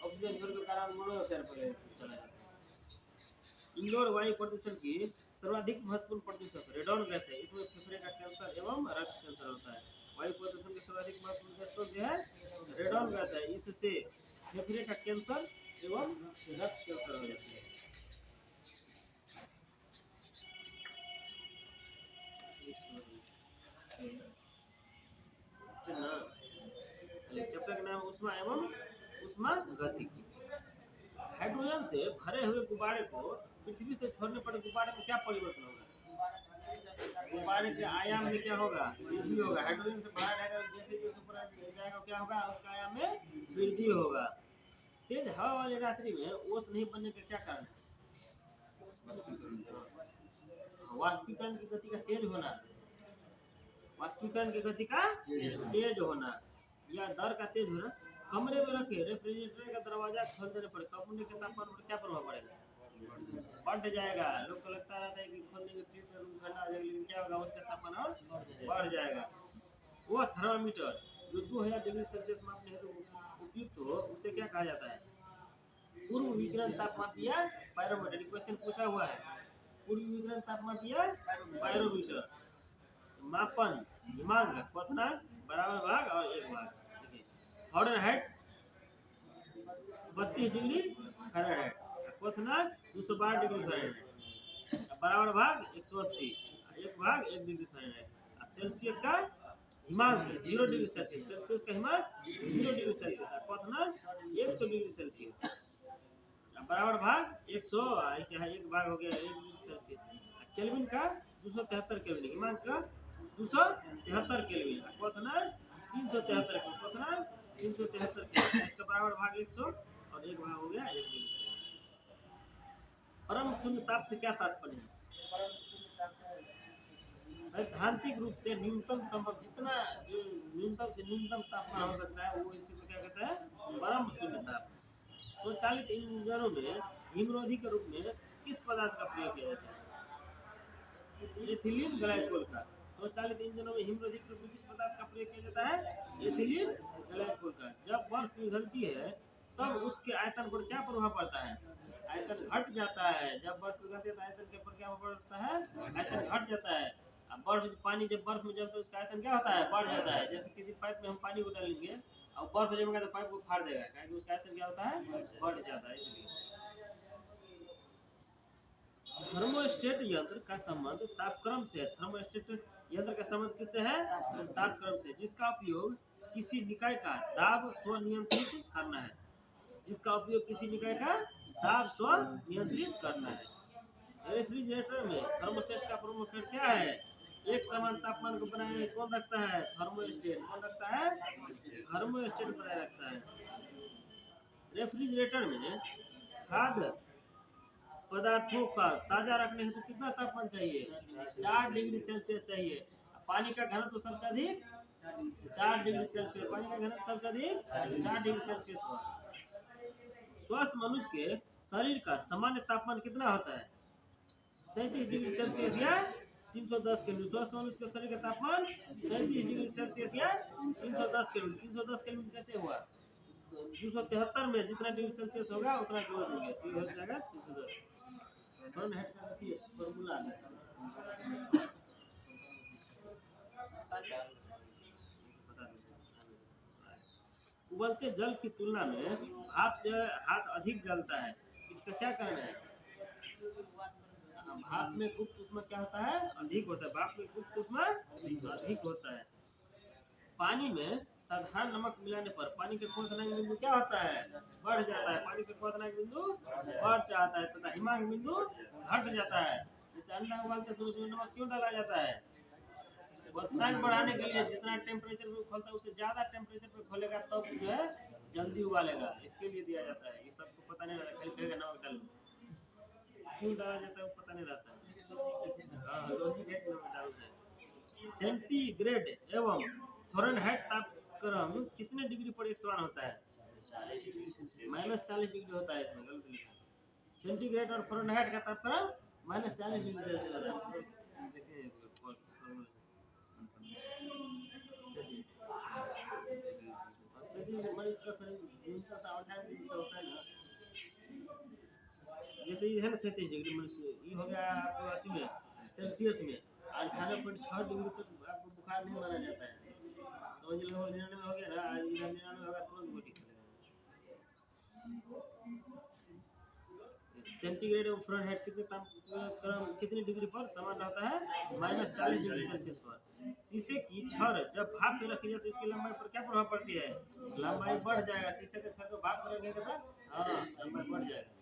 ऑक्सीजन छोड़कर कार्बन मोनोऑक्साइड पहले चला जाता है। इंडोर वायु प्रदूषण की सर्वाधिक महत्वपूर्ण प्रदूषक रेडॉन गैस है। इसमें फेफड़े का कैंसर एवं रक्त कैंसर होता है। वायु प्रदूषण की सर्वाधिक महत्वपूर्ण गैस कौन सी है? रेडॉन गैस है। इससे फेफड़े का कैंसर एवं रक्त कैंसर हो जाता है। चैप्टर का नाम ऊष्मा एवं ऊष्मागतिकी। हाइड्रोजन से भरे हुए गुब्बारे को पृथ्वी से छोड़ने पर गुब्बारे में क्या परिवर्तन होगा? गुब्बारे के आयाम में क्या होगा? वृद्धि होगा। हाइड्रोजन से भरा रहेगा, जैसे जैसे ऊपर जाएगा क्या होगा? उसका आयाम में वृद्धि होगा। तेज हवा वाली रात्रि में ओस नहीं बनने का क्या कारण है? वाष्पीकरण की गति का तेज होना, वाष्पीकरण की गति का तेज होना या दर का तेज होना। कमरे में रखे रेफ्रिजरेटर का दरवाजा खोल देने पर कमरे के तापमान पर क्या प्रभाव पड़ेगा? बढ़ जाएगा। लोग को लगता रहता है कि खोलने के फ्रिज में रूम ठंडा हो जाएगा, लेकिन क्या होगा? उसका तापमान और बढ़ जाएगा। वो थर्मामीटर जो 2000 डिग्री सेल्सियस मापने हेतु उपयुक्त हो, उसे क्या कहा जाता है? पूर्व विकिरण तापमान या पायरोमीटर। क्वेश्चन पूछा हुआ है। पूर्व विकिरण तापमान या पायरोमीटर। मापन हिमांक, क्वथनांक, बराबर भाग और एक भाग। फारेनहाइट 32 डिग्री फ़ारेनहाइट, क्वथनांक 212 डिग्री फ़ारेनहाइट, बराबर भाग 180, एक भाग 1 डिग्री फ़ारेनहाइट। सेल्सियस का हिमांक 0 डिग्री सेल्सियस, सेल्सियस का हिमांक 0 डिग्री सेल्सियस, क्वथनांक 100 डिग्री सेल्सियस, बराबर भाग 100, क्या है? एक भाग हो गया 1 डिग्री सेल्सियस। केल्विन का 273 केल्विन, हिमांक का 273 केल्विन, क्वथनांक 373 केल्विन, क्वथनांक 373 केल्विन। इसका बराबर भाग 100 और एक भाग हो गया 1 डिग्री। परम शून्य ताप से क्या तात्पर्य है? सैद्धांतिक रूप से न्यूनतम संभव, जितना जो न्यूनतम से न्यूनतम तापमान हो सकता है, वो इसी को क्या कहते हैं? परम शून्य ताप। स्वचालित इंजनों में हिमरोधी के रूप में किस पदार्थ का प्रयोग किया जाता है? एथिलीन ग्लाइकोल का। स्वचालित इंजनों में हिमरोधी के रूप में किस पदार्थ का प्रयोग किया जाता है? एथिलीन ग्लाइकोल का। जब बर्फ पिघलती है तब उसके आयतन पर क्या प्रभाव पड़ता है? आयतन घट जाता है। जब बर्फ पिघलती है तो आयतन के ऊपर क्या पड़ता है? आयतन घट जाता है। अब बर्फ पानी जब बर्फ में जब तो उसका आयतन क्या होता है? बढ़ जाता है। जैसे किसी पाइप में हम पानी को डालेंगे और बर्फ जमेगा तो पाइप को फाड़ देगा, क्योंकि उसका आयतन क्या होता है? बढ़ जाता है। इसलिए थर्मोस्टेट यंत्र का संबंध तापक्रम से है। थर्मोस्टेट यंत्र का संबंध किससे है? तापक्रम से, जिसका उपयोग किसी निकाय का दाब स्वनियंत्रित करना है। जिसका उपयोग किसी निकाय का दाब स्वनियंत्रित करना है। रेफ्रिजरेटर में थर्मोस्टेट का प्रमुख कार्य क्या है? एक समान तापमान को बनाए कौन रखता है? थर्मोस्टेट। कौन रखता है? थर्मोस्टेट बनाए रखता है। रेफ्रिजरेटर में खाद्य पदार्थों का ताजा रखने हेतु कितना तापमान चाहिए? 4 डिग्री सेल्सियस चाहिए। पानी का घनत्व सबसे अधिक 4 डिग्री सेल्सियस, पानी का घनत्व सबसे अधिक 4 डिग्री सेल्सियस पर। स्वस्थ मनुष्य के शरीर का सामान्य तापमान कितना होता है? 37 डिग्री सेल्सियस या 310 केल्विन। स्वस्थ मनुष्य के शरीर का तापमान 37 डिग्री सेल्सियस या 310 केल्विन। 310 केल्विन कैसे हुआ? 273 में जितना डिग्री सेल्सियस होगा उतना जोड़ देंगे तो हो जाएगा 310। फ़ारेनहाइट का देखिए फॉर्मूला है। उबलते जल की तुलना में भाप से हाथ अधिक जलता है, इसका क्या कारण है? भाप में गुप्त ऊष्मा क्या होता है? अधिक होता है। भाप में गुप्त ऊष्मा अधिक होता है। पानी में साधारण नमक मिलाने पर पानी के क्वथनांक बिंदु क्या होता है? बढ़ जाता है। पानी के क्वथनांक बिंदु बढ़ जाता है तथा हिमांक बिंदु घट जाता है। जैसे अंडा उबालते समय उसमें नमक क्यों डाला जाता है? क्वथनांक बढ़ाने के लिए। जितना टेम्परेचर पे खोलता है उससे ज्यादा टेम्परेचर पे खोलेगा तब जो है जल्दी उबालेगा, इसके लिए दिया जाता है। ये सबको पता नहीं रहता, खाली कहेगा नमक डालो, क्यों डाला जाता है वो पता नहीं रहता है। हाँ, लॉजिक है कि नमक डालना है। सेंटीग्रेड एवं फ़ारेनहाइट तापक्रम कितने डिग्री पर एक समान होता है? -40 डिग्री होता है। इसमें गलत लिखा है। सेंटीग्रेड और फ़ारेनहाइट का तापक्रम -40 डिग्री सेल्सियस होता है। देखिए इसको होता है ना, जैसे ये है ना 37 डिग्री मनुष्य, ये हो गया आपको अति में सेल्सियस में 98.6 डिग्री तक आपको बुखार नहीं माना जाता है। समझ लो 99 हो गया ना, 99 होगा तुरंत बॉडी चलेगा। सेंटीग्रेड और फ़ारेनहाइट कितने तापक्रम कितने डिग्री पर समान रहता है? -40 डिग्री सेल्सियस पर। शीशे की छड़ जब भाप में रखी जाती है इसकी लंबाई पर क्या प्रभाव पड़ती है? लंबाई बढ़ जाएगा। शीशे के छड़ को भाप में रखने के बाद हाँ लंबाई बढ़ जाएगा।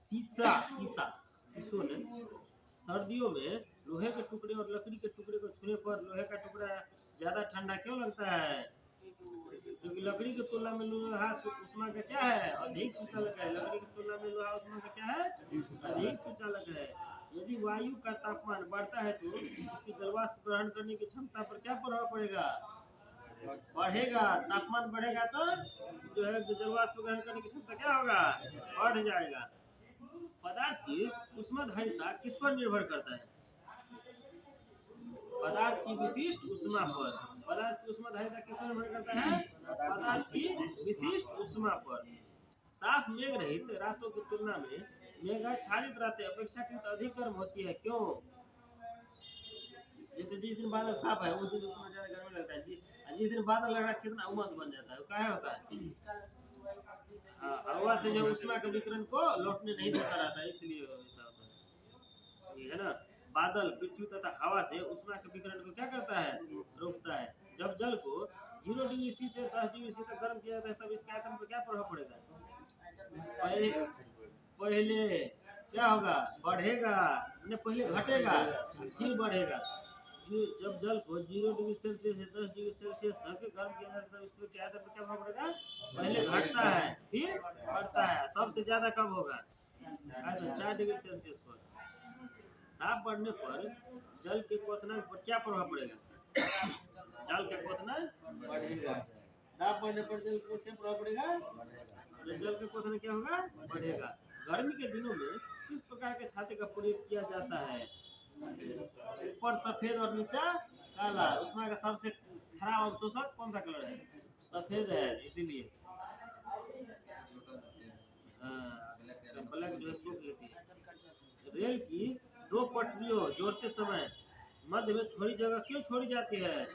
शीशों ने सर्दियों में लोहे के टुकड़े और लकड़ी के टुकड़े को छूने पर लोहे का टुकड़ा ज्यादा ठंडा क्यों लगता है? क्योंकि लकड़ी की तुलना में लोहा उष्मा का क्या है? अधिक सुचालक है। लकड़ी की तुलना में लोहा उष्मा का क्या है? अधिक सुचालक है। यदि वायु का तापमान बढ़ता है तो उसकी जलवाष्प ग्रहण करने की क्षमता पर क्या प्रभाव पड़ेगा? बढ़ेगा। तापमान बढ़ेगा तो जो है जलवाष्प ग्रहण करने की क्षमता क्या होगा? बढ़ जाएगा। पदार्थ की ऊष्माधारिता किस पर निर्भर करता है? पदार्थ की विशिष्ट ऊष्मा पर। पदार्थ की ऊष्माधारिता किस पर निर्भर करता है? पदार्थ की विशिष्ट ऊष्मा पर। साफ मेघ रहित रातों की तुलना में मेघाच्छादित रातें अपेक्षाकृत अधिक गर्म होती है, क्यों? जैसे जिस दिन बादल साफ है उस दिन उतना ज्यादा गर्मी लगता है, जिस दिन बादल लग रहा है कितना उमस बन जाता है। क्या होता है? हवा से जो ऊष्मा के विकिरण को लौटने नहीं देता रहता है, इसलिए ऐसा होता है। ये है ना, बादल पृथ्वी तथा हवा से ऊष्मा के विकिरण को क्या करता है? रोकता है। जब जल को 0 डिग्री सी से 10 डिग्री सी तक गर्म किया जाता है तब इसके आयतन पर क्या प्रभाव पड़ेगा? पहले क्या होगा? बढ़ेगा। पहले घटेगा फिर बढ़ेगा। जब जल को 0 डिग्री सेल्सियस से 10 डिग्री सेल्सियस तक गर्म किया जाता है उसमें क्या आयतन पर क्या प्रभाव पड़ेगा? पहले घटता है फिर बढ़ता है। सबसे ज्यादा कब होगा? 4 डिग्री सेल्सियस पर। ताप बढ़ने पर जल के क्वथनांक पर क्या प्रभाव पड़ेगा? जल का क्वथनांक बढ़ेगा। ताप बढ़ने पर जल को क्या प्रभाव पड़ेगा? जल का क्वथनांक क्या होगा? बढ़ेगा। गर्मी के दिनों में किस प्रकार के छाते का प्रयोग किया जाता है? ऊपर सफेद और नीचा काला। उसमें का सबसे खराब अवशोषक कौन सा कलर है? सफेद है, इसीलिए ब्लैक जो है सूख लेती है। रेल की 2 पटरियों जोड़ते समय मध्य में थोड़ी जगह क्यों छोड़ी जाती है?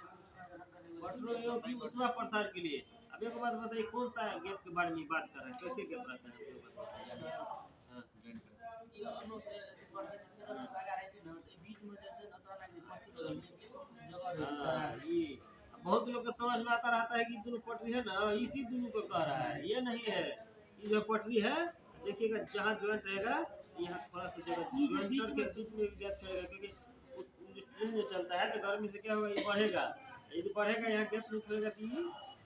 पटरियों की ऊष्मा प्रसार के लिए। अब एक बात बताइए, कौन सा गेट के बारे में बात कर रहे हैं? कैसे गेट रहता है? बहुत लोग को समझ में आता रहता है कि दोनों पटरी है ना, इसी दोनों को कह रहा है। ये नहीं है। ये जो पटरी है देखिएगा, जहाँ ज्वाइंट रहेगा यहाँ थोड़ा सा जगह ज्वाइंट के बीच में गैप छोड़ेगा, क्योंकि ट्रेन जो चलता है तो गर्मी से क्या होगा? ये बढ़ेगा। यदि बढ़ेगा यहाँ गैप नहीं छोड़ेगा तो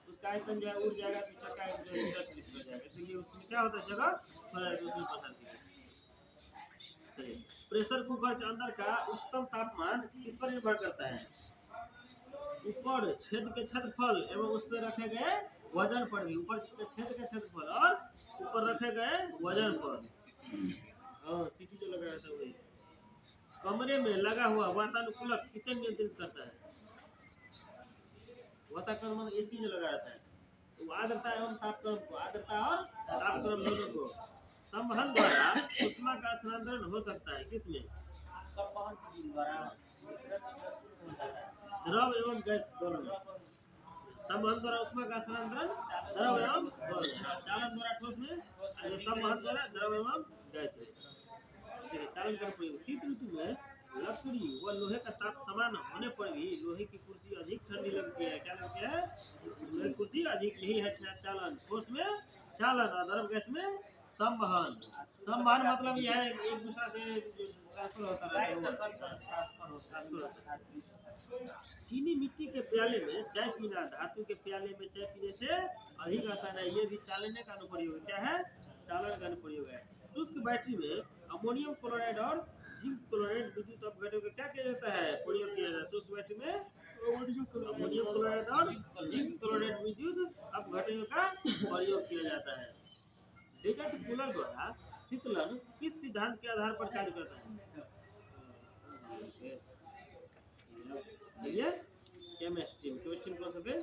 उसका आयतन जो है उड़ जाएगा, तो चक्का जो है हो जाएगा। इसलिए उसमें क्या होता है? जगह थोड़ा उसमें पसंद है। प्रेशर कुकर के अंदर का उच्चतम तापमान किस पर निर्भर करता है? ऊपर छेद के क्षेत्रफल एवं उस पर रखे गए वजन पर भी। ऊपर के छेद के क्षेत्रफल और ऊपर रखे गए वजन पर। सीटी जो लगा रहता है वही। कमरे में लगा हुआ वातानुकूलक किसे नियंत्रित करता है? वातानुकूलक एसी जो लगा रहता है वो आर्द्रता एवं तापक्रम को, आर्द्रता और तापक्रम दोनों को संवहन द्वारा ऊष्मा का स्थानांतरण हो सकता है। किसमें? द्रव एवं गैस दोनों में। संवहन द्वारा ऊष्मा का स्थानांतरण द्रव एवं गैस में। चालन द्वारा ठोस में, और संवहन द्वारा द्रव एवं गैस में। देखिए चालन का प्रयोग शीत ऋतु में लकड़ी व लोहे का ताप समान होने पर भी लोहे की कुर्सी अधिक ठंडी लगती है। क्या लगती है? लोहे की कुर्सी अधिक, यही है चालन। ठोस में चालन और द्रव गैस में संवहन। संवहन मतलब यह है एक दूसरा से ट्रांसफर होता है। चीनी मिट्टी के प्याले में चाय पीना धातु के प्याले में चाय पीने से अधिक आसान है। ये भी चालने का अनुप्रयोग है। क्या है? चालन का अनुप्रयोग है। शुष्क बैटरी में अमोनियम क्लोराइड और जिंक क्लोराइड विद्युत अपघटों का क्या किया जाता है? प्रयोग किया जाता है। शुष्क बैटरी में अमोनियम क्लोराइड और जिंक क्लोराइड विद्युत अपघटों का प्रयोग किया जाता है। डिजर्ट कूलर द्वारा शीतलन किस सिद्धांत के आधार पर कार्य करता है? चलिए केमिस्ट्री में कौन सा पे?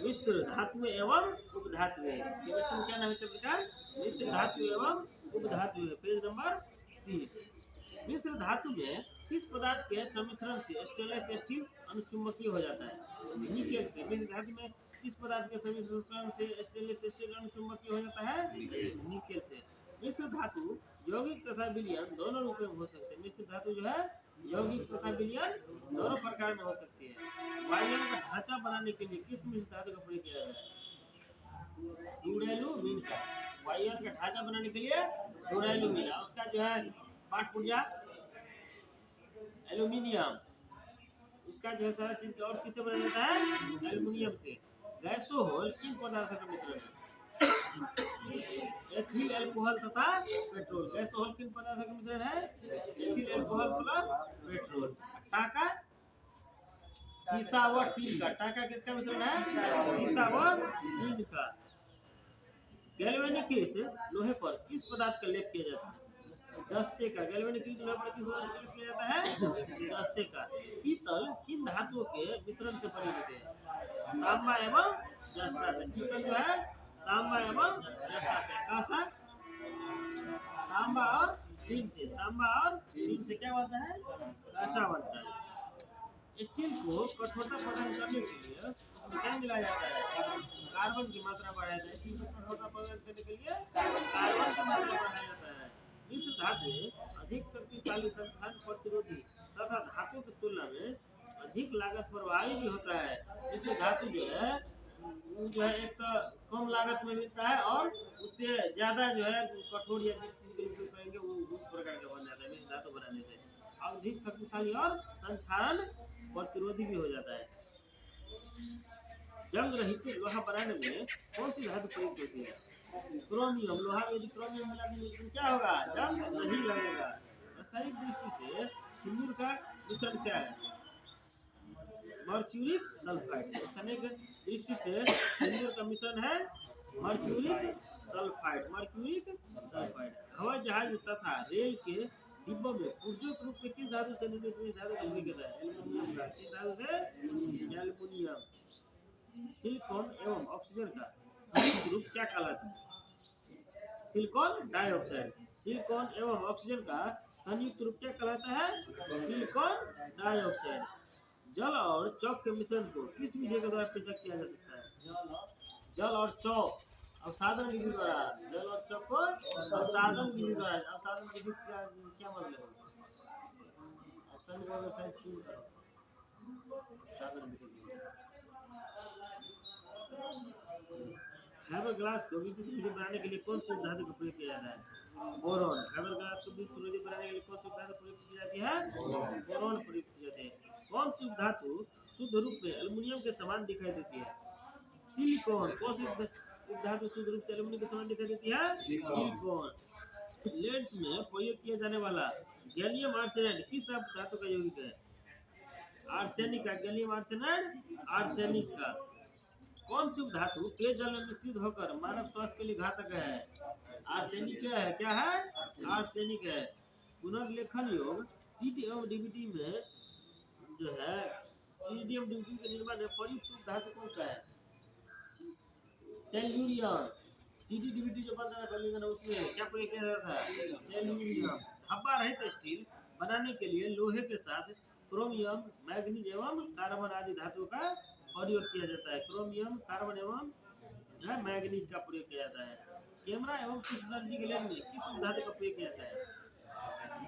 मिश्र धातु एवं उपधातु। केमिस्ट्री में क्या नाम है चैप्टर का? मिश्र धातु एवं उपधातु। Page number 30। मिश्र धातु में किस पदार्थ के सम्मिश्रण से स्टेनलेस स्टील अनुचुंबकीय हो जाता है? निकेल से। मिश्र धातु में किस पदार्थ के सम्मिश्रण से स्टेनलेस स्टील अनुचुंबकीय हो जाता है? निकेल से। मिश्र धातु यौगिक तथा विलयन दोनों रूप में हो सकते हैं। मिश्र धातु जो है यौगिक तथा विलयन दोनों प्रकार में हो सकती है। वायुयान का ढांचा बनाने के लिए किस मिश्र धातु का प्रयोग किया जाता है? ड्यूरेलुमिन का। वायुयान का ढांचा बनाने के लिए ड्यूरेलुमिन, उसका जो है पाठ पुर्जा एल्यूमिनियम, उसका जो है सारा चीज और किससे बनाया जाता है? एल्यूमिनियम से। गैसोहोल किन पदार्थों का मिश्रण है? एथिल अल्कोहल तथा पेट्रोल। गैसोहोल किन पदार्थों का मिश्रण है? Ethyl alcohol plus petrol. टाका सीसा व टीन का। टाका किसका मिश्रण है? सीसा व टीन का। गैल्वेनीकृत लोहे पर किस पदार्थ का लेप किया जाता है? जस्ते का। गैल्वेनीकृत लोहे पर किस पदार्थ का लेप किया जाता है? जस्ते का। पीतल किन धातुओं के मिश्रण से बने होते हैं? तांबा एवं जस्ता से। पीतल जो है तांबा एवं जस्ता से। कांसा तांबा और टीन से। तांबा और टीन से क्या बनता है? कांसा बनता है। स्टील को कठोरता प्रदान करने के लिए उसमें क्या मिलाया जाता है? कार्बन की मात्रा बढ़ाया जाता है। स्टील को कठोरता प्रदान करने के लिए कार्बन की मात्रा बढ़ाया जाता है। मिश्र धातु अधिक शक्तिशाली, संक्षारण प्रतिरोधी तथा धातु की तुलना में अधिक लागत प्रभावी भी होता है। मिश्र धातु जो है एक तो कम लागत में मिलता है और उससे ज्यादा जो है कठोर या जिस चीज के उपयोग करेंगे वो उस प्रकार का बन जाता है। मिश्र धातु बनाने से अधिक शक्तिशाली और संक्षारण प्रतिरोधी भी हो जाता है। जंग रहित लोहा बनाने में कौन सी धातु प्रयुक्त होती है? क्रोमियम। लोहा में यदि क्रोमियम मिला देंगे तो क्या होगा? जंग नहीं लगेगा। रासायनिक दृष्टि से सिंदूर का मिश्रण क्या है? Mercuric sulphide. रासायनिक दृष्टि से सिंदूर का मिश्रण है मर्क्यूरिक सल्फाइड। Mercuric sulphide. हवाई जहाज तथा रेल के डिब्बों में ऊर्जक रूप में किस धातु से निर्मित? इस धातु का प्रयोग किया है एल्युमिनियम का। किस धातु से? एल्युमिनियम। सिलिकॉन एवं ऑक्सीजन का संयुक्त रूप क्या कहलाता है? Silicon dioxide. सिलिकॉन एवं ऑक्सीजन का संयुक्त रूप क्या कहलाता है? Silicon dioxide. जल और चौक के मिश्रण को किस विधि के द्वारा पृथक किया जा सकता है? जल और चौक अवसादन विधि द्वारा। जल और चौक को अवसादन विधि द्वारा। अवसादन विधि क्या मतलब है? ऑप्शन को शायद चूज करो। अवसादन विधि फाइबर ग्लास को विद्युत विधि बनाने के लिए कौन सी धातु का प्रयोग किया जाता है? बोरॉन। फाइबर ग्लास को विद्युत विधि बनाने के लिए कौन सी धातु प्रयोग की जाती है? बोरॉन प्रयोग की जाती है। कौन सी धातु शुद्ध रूप में एल्युमिनियम के समान दिखाई देती है? सिलिकॉन। कौन सी धातु शुद्ध रूप से एल्युमिनियम के समान दिखाई देती है? सिलिकॉन। लेंस में प्रयोग किया जाने वाला गैलियम आर्सेनाइड किस धातु का यौगिक है? आर्सेनिक का। गैलियम आर्सेनाइड आर्सेनिक का। कौन सी धातु पेयजल में मिश्रित होकर मानव स्वास्थ्य के लिए घातक है? आर्सेनिक है। क्या है? आर्सेनिक है। पुनर्लेखन योग सीडी एवं डीवीडी में जो है सीडी एवं डीवीडी के निर्माण में प्रयुक्त धातु कौन सा है? टेल्यूरियम। CTDVT जो बनता था पहले दिन उसमें क्या प्रयोग किया जाता था? टेलुरियम। धब्बा रहित स्टील बनाने के लिए लोहे के साथ क्रोमियम, मैग्नीज एवं कार्बन आदि धातु का प्रयोग किया जाता है। क्रोमियम, कार्बन एवं मैग्नीज का प्रयोग किया जाता है। कैमरा एवं सूक्ष्मदर्शी के लेंस में किस धातु का प्रयोग किया जाता है?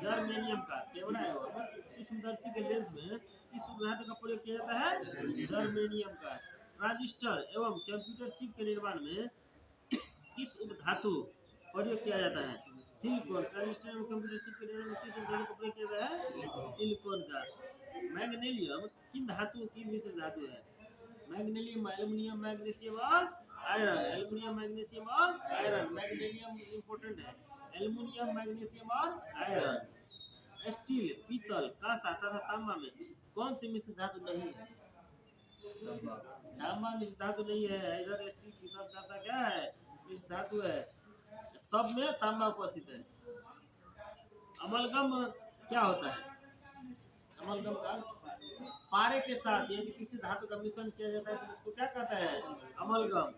जर्मेनियम का। कैमरा एवं सूक्ष्मदर्शी के लेंस में किस धातु का प्रयोग किया जाता है? जर्मेनियम का। ट्रांजिस्टर एवं कंप्यूटर चिप के निर्माण में किस उपधातु प्रयोग किया जाता है? सिलिकॉन। ट्रांजिस्टर एवं कंप्यूटर चिप के निर्माण में किस उपधातु का प्रयोग किया जाता है? सिलिकॉन का। मैग्नीशियम किन धातुओं की मिश्र धातु है? मैग्नीशियम, एल्युमिनियम, मैग्नीशियम और आयरन। एल्युमिनियम, मैग्नीशियम और आयरन। मैग्नीशियम इंपॉर्टेंट है। एल्युमिनियम, मैग्नीशियम और आयरन। स्टील, पीतल, कांसा तथा तांबा में कौन सी मिश्र धातु नहीं है? तांबा मिश्र धातु नहीं है। इधर स्टील, पीतल, कांसा क्या है? मिश्र धातु है। सब में तांबा उपस्थित है। अमलगम क्या होता है? अमलगम का पारे के साथ यदि किसी धातु का मिश्रण किया जाता है तो उसको क्या कहता है? अमलगम।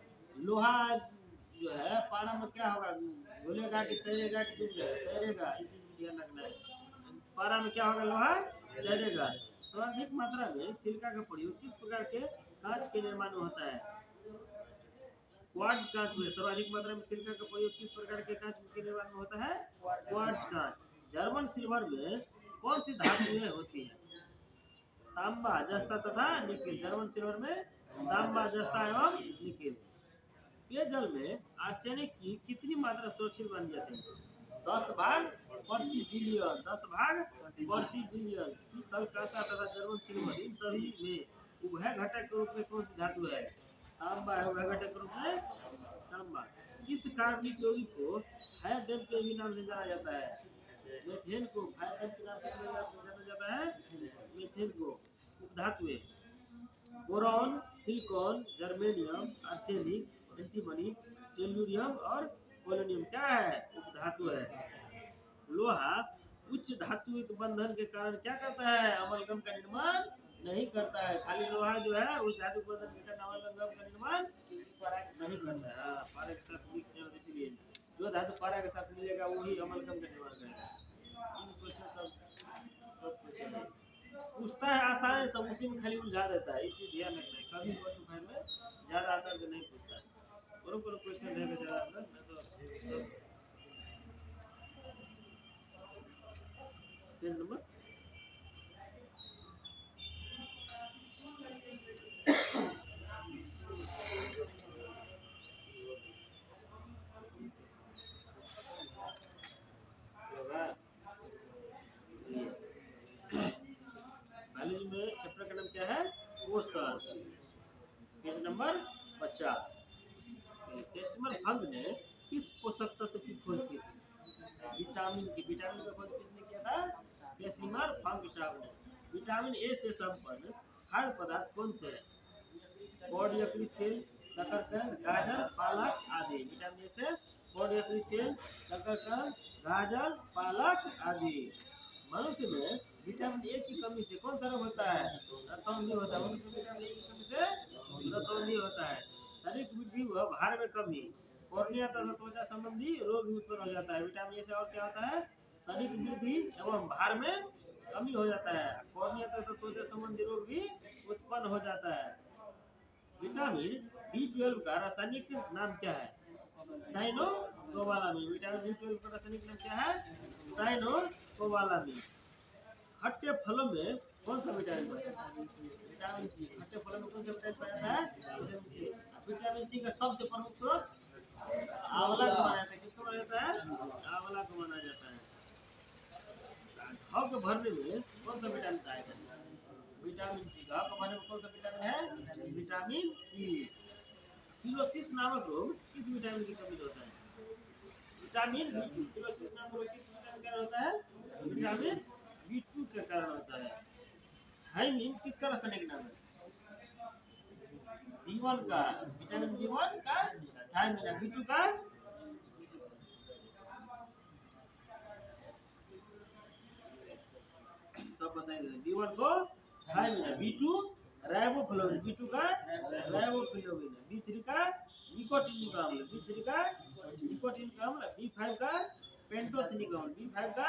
लोहा जो है पारा में क्या होगा? घुलेगा कि तैरेगा कि डूब जाएगा? तैरेगा। ये चीज भी ध्यान रखना है। पारा में क्या होगा? लोहा तैरेगा। सर्वाधिक मात्रा में सिलिका का प्रयोग किस प्रकार के कांच के निर्माण में होता है? क्वार्ट्ज कांच में सर्वाधिक मात्रा में सिलिका का प्रयोग किस प्रकार के कांच के निर्माण में होता है? क्वार्ट्ज कांच। जर्मन सिल्वर में कौन सी धातुएं होती है? तांबा, जस्ता तथा निकिल। जर्मन सिल्वर में तांबा, जस्ता एवं निकिल। पेयजल में आर्सेनिक की कितनी मात्रा सुरक्षित मानी जाती है? 10 भाग प्रति बिलियन। 10 भाग प्रति बिलियन। पीतल, कांसा तथा जर्मन सिल्वर इन सभी में उभय घटक के रूप में कौन सी धातु है? तांबा है। उभय घटक के रूप में तांबा। किस कार्बनिक यौगिक को फायर डैम के भी नाम से जाना जाता है? मीथेन को फायर डैम के नाम से जाना जाता है। मीथेन को। उपधातुएं boron, silicon, germanium, arsenic, antimony, tellurium और पोलोनियम क्या है? उपधातु है। लोहा उच्च धातुविक बंधन के कारण क्या करता है? अमलगम का निर्माण नहीं करता है। खाली लोहा जो है उस धातु बंधन के कारण अमलगम का निर्माण नहीं करता है। पारा के साथ मिक्स नहीं होता, इसलिए जो धातु पारा के साथ मिलेगा वही अमलगम का निर्माण करेगा। इन क्वेश्चन सब पूछता है आसान है, सब उसी में खाली उलझा देता है। ये चीज ध्यान रखना है। कभी क्वेश्चन में ज्यादा आंसर से नहीं पूछता है। करो क्वेश्चन रहेगा ज्यादा आंसर मैं तो सब पेज नंबर बायोलॉजी में चैप्टर का नाम क्या है? कोशंस। Page number 50। कैसिमर फंग ने किस पोषक तत्व की खोज की थी? विटामिन की। विटामिन का खोज किसने किया था? कैसिमर फंग साहब ने। विटामिन ए से संपन्न खाद्य पदार्थ कौन से है? पौध यकृत तेल, शकरकंद, गाजर, पालक आदि। विटामिन ए से पौध यकृत तेल, शकरकंद, गाजर, पालक आदि। मनुष्य में विटामिन ए की कमी से कौन सा रोग होता है? रतौंधी होता है। मनुष्य में विटामिन ए की कमी से रतौंधी होता है। शरीर की वृद्धि व भार में कमी, कॉर्निया तथा त्वचा संबंधी रोग उत्पन्न हो जाता है। विटामिन ए से और क्या होता है? शरीर की वृद्धि एवं भार में कमी हो जाता है। कॉर्निया तथा त्वचा संबंधी रोग भी उत्पन्न हो जाता है। विटामिन B12 का रासायनिक नाम क्या है? साइनोकोबालामिन। विटामिन B12 का रासायनिक नाम क्या है? साइनोकोबालामिन। खट्टे फलों में कौन सा विटामिन पाया जाता है? Vitamin C. खट्टे फलों में कौन सा विटामिन पाया जाता है? विटामिन सी। विटामिन सी का सबसे प्रमुख स्रोत आंवला को माना जाता है। किसको माना जाता है? आंवला को माना जाता है। घाव के भरने में कौन सा विटामिन सहायक है? Vitamin C. घाव के भरने में कौन सा विटामिन है? विटामिन सी। किलोसिस नामक रोग किस विटामिन की कमी से होता है? Vitamin B2। किलोसिस नामक रोग किस विटामिन का होता है? विटामिन B2 के कारण होता है। थायमिन किसका रासायनिक नाम है? B1 का। विटामिन B1 का थायमिन है। B2 का सब बताएंगे। B1 को थायमिन है। B2 riboflavin. B2 का राइबोफ्लाविन है। B3 का निकोटिनिक अम्ल। B3 का निकोटीन का अम्ल, B5 का पेंटोथेनिक अम्ल, B5 का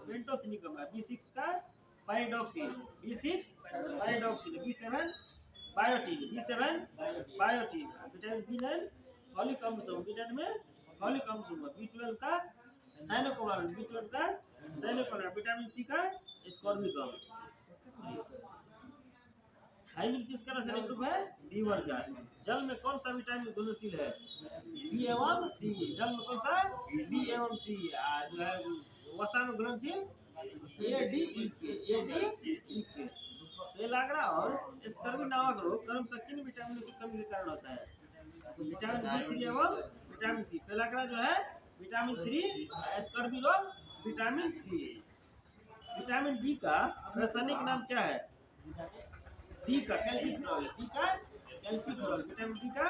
पेंटोथेनिक अम्ल, B6 का पाइरिडॉक्सिल, B6 पाइरिडॉक्सिल, B7 biotin, B7 biotin, vitamin B9 folic अम्ल समूह, विटामिन में फॉलिक अम्ल समूह, B12 का साइनोकोबालेंट, B12 का साइनोकोबालेंट, विटामिन सी का एस्कॉर्बिक अम्ल। थायमिन किसका रासायनिक ग्रुप है? B1 का। जल में कौन सा विटामिन घुलनशील है? बी एवं सी। जल में कौन सा? बी एवं सी। जो है वसा में घुलनशील ए डी ई के। पेलाग्रा और एस्कर्बिक नामक रोग क्रमशः किन विटामिन की कमी के कारण होता है? विटामिन B3 एवं विटामिन सी। पेलाग्रा जो है विटामिन 3, एस्कर्बिक रोग विटामिन सी। विटामिन डी का रासायनिक नाम क्या है? डी का कैल्सीफेरॉल, डी का कैल्सीफेरॉल, विटामिन डी का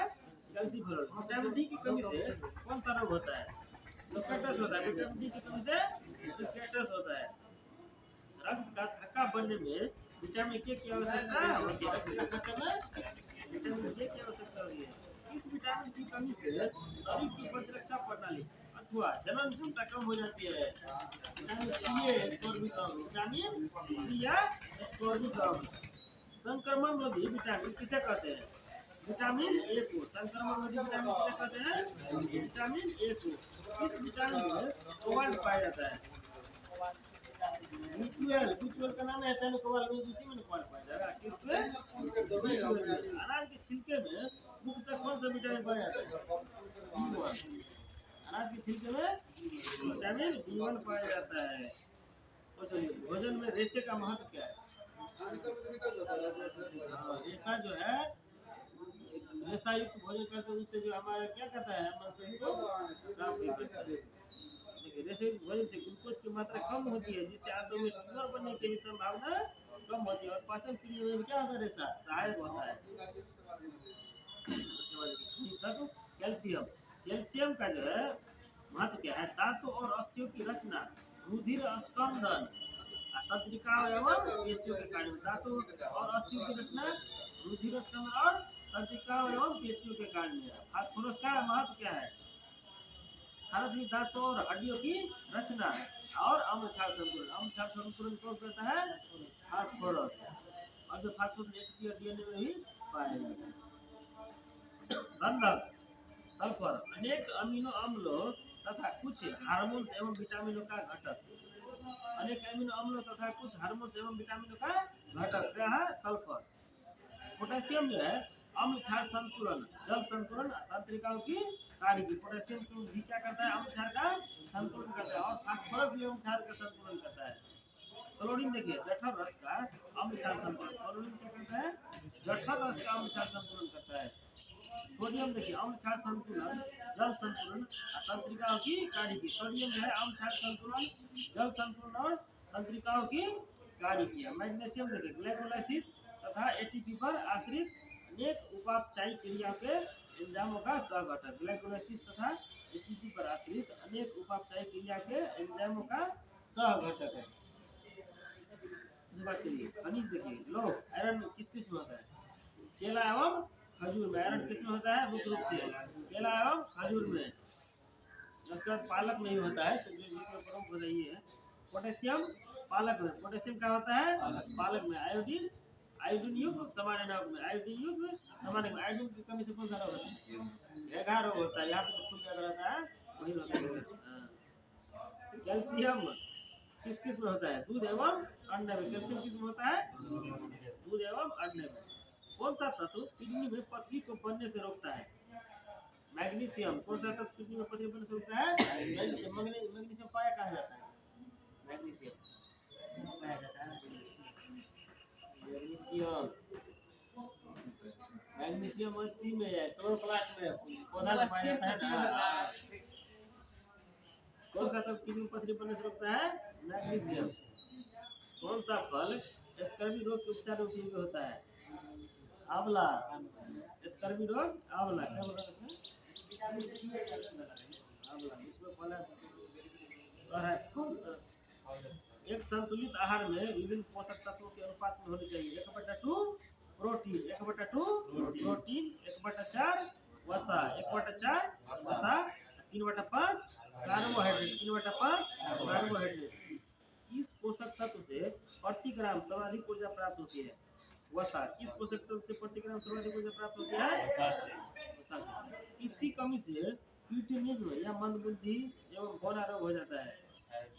कैल्सीफेरॉल। विटामिन डी की कमी से कौन सा रोग होता है? रिकेटस होता है। विटामिन डी की कमी से रिकेटस होता है। रक्त का थक्का बनने में विटामिन के की आवश्यकता होती है। रक्त का थक्का में विटामिन के की आवश्यकता होती है। इस विटामिन की कमी से शरीर की प्रतिरक्षा प्रणाली अथवा जनन क्षमता कम हो जाती है। विटामिन सी या एस्कॉर्बिक अम्ल, विटामिन सी या एस्कॉर्बिक अम्ल। संक्रमण रोधी विटामिन किसे कहते हैं? विटामिन ए को। संक्रमण रोधी विटामिन किसे कहते हैं? विटामिन ए को। इस विटामिन में कोबाल्ट पाया जाता है। B12 का नाम है ऐसा कोबाल्ट में, उसी में कोबाल्ट पाया जाएगा। किसमें? B12 में। अनाज के छिलके में मुख्यतः कौन सा विटामिन पाया जाता है? B1। अनाज के छिलके में विटामिन B1 पाया जाता है। तो चलिए, भोजन में रेशे का महत्व क्या है? रेशा जो है, रेशा युक्त भोजन करते हैं, उससे जो हमारा क्या कहता है, हमारे शरीर को साफ करता है। देखिए, रेशा युक्त भोजन से ग्लूकोज की मात्रा कम होती है, जिससे आंतों में ट्यूमर बनने की भी संभावना कम होती है और पाचन क्रिया में क्या होता है? रेशा सहायक होता है। उसके बाद खनिज तत्व कैल्शियम। कैल्शियम का जो है महत्व क्या है? दांतों और अस्थियों की रचना, रुधिर स्कंदन, तंत्रिका एवं पेशियों के कार्य में। दांतों और अस्थियों की रचना, रुधिर स्कंदन और तंत्रिका एवं पेशियों के कार्य में। फास्फोरस का महत्व क्या है? फास्फोरस भी दांतों और हड्डियों की रचना और अम्ल क्षार संतुलन। अम्ल क्षार संतुलन कौन करता है? फास्फोरस। और जो फास्फोरस एटीपी और डीएनए में भी पाया जाता है। गंधक, सल्फर, अनेक अमीनो अम्लों तथा कुछ हार्मोन्स एवं विटामिनों का घटक। अनेक अमीनो अम्लों तथा कुछ हार्मोन्स एवं विटामिनों का घटक क्या है? सल्फर। पोटेशियम जो है अम्ल क्षार संतुलन, जल संतुलन, तंत्रिकाओं की कार्य की। पोटेशियम को भी क्या करता है? अम्ल क्षार का संतुलन करता है। और फास्फोरस भी अम्ल क्षार का संतुलन करता है। क्लोरीन देखिए, जठर रस का अम्ल क्षार संतुलन। क्लोरीन क्या करता है? जठर रस का अम्ल क्षार संतुलन करता है। सोडियम देखिए, अम्ल क्षार संतुलन, जल संतुलन, तंत्रिकाओं की कार्य की। सोडियम जो है अम्ल क्षार संतुलन, जल संतुलन और तंत्रिकाओं की कार्य किया। मैग्नीशियम देखिए, ग्लाइकोलाइसिस तथा एटीपी पर आश्रित अनेक उपापचयी क्रिया के एंजाइमों का सहघटक। ग्लाइकोलाइसिस तथा एटीपी पर आश्रित अनेक उपापचयी क्रिया के एंजाइमों का सहघटक है। चलिए, खनिज देखिए, लोह आयरन किस किस में होता है? केला एवं खजूर में। आयरन किस में होता है? मुख्य रूप से केला एवं खजूर में। उसके बाद पालक नहीं होता है, तो जो जिसमें प्रमुख होता है ये है। पोटेशियम पालक में। पोटेशियम क्या होता है? पालक में। आयोडीन, आयोडीन युक्त सामान्य नाम में। आयोडीन युक्त सामान्य में। आयोडीन की कमी से कौन सा रोग होता है? घेघा रोग होता है। यहाँ पे खून ज्यादा रहता है, वही होता है। कैल्शियम किस किस में होता है? दूध एवं अंडे में। कैल्शियम किस में होता है? दूध एवं अंडे में। कौन सा तत्व किडनी में पथरी को बनने से रोकता है? मैग्नीशियम। कौन सा तत्व किडनी में पथरी बनने से रोकता है? मैग्नीशियम। मैग्नीशियम पाया कहाँ जाता है? मैग्नीशियम पाया जाता है। मैग्नीशियम, मैग्नीशियम मट्टी में है, क्लोरोप्लास्ट में, पौधा में पाया जाता है ना। कौन सा तत्व किडनी में पथरी बनने से रोकता है? मैग्नीशियम। कौन सा फल स्कर्वी रोग के उपचार में उपयोगी होता है? आंवला। स्कर्वी रोग आंवला। क्या बोल रहा है? आंवला। इसमें फल है। एक संतुलित आहार में विभिन्न पोषक तत्वों के अनुपात में होनी चाहिए। 1/2 प्रोटीन, 1/2 प्रोटीन, 1/4 वसा, 1/4 वसा, 3/5 कार्बोहाइड्रेट, 3/5 कार्बोहाइड्रेट। इस पोषक तत्व से प्रति ग्राम सर्वाधिक ऊर्जा प्राप्त होती है। वसा, किस पोषक तत्व से प्रति ग्राम सर्वाधिक ऊर्जा प्राप्त होती है? वसा से। इसकी कमी से कीटनिज्म या मंदबुद्धि एवं बौना रोग हो जाता है।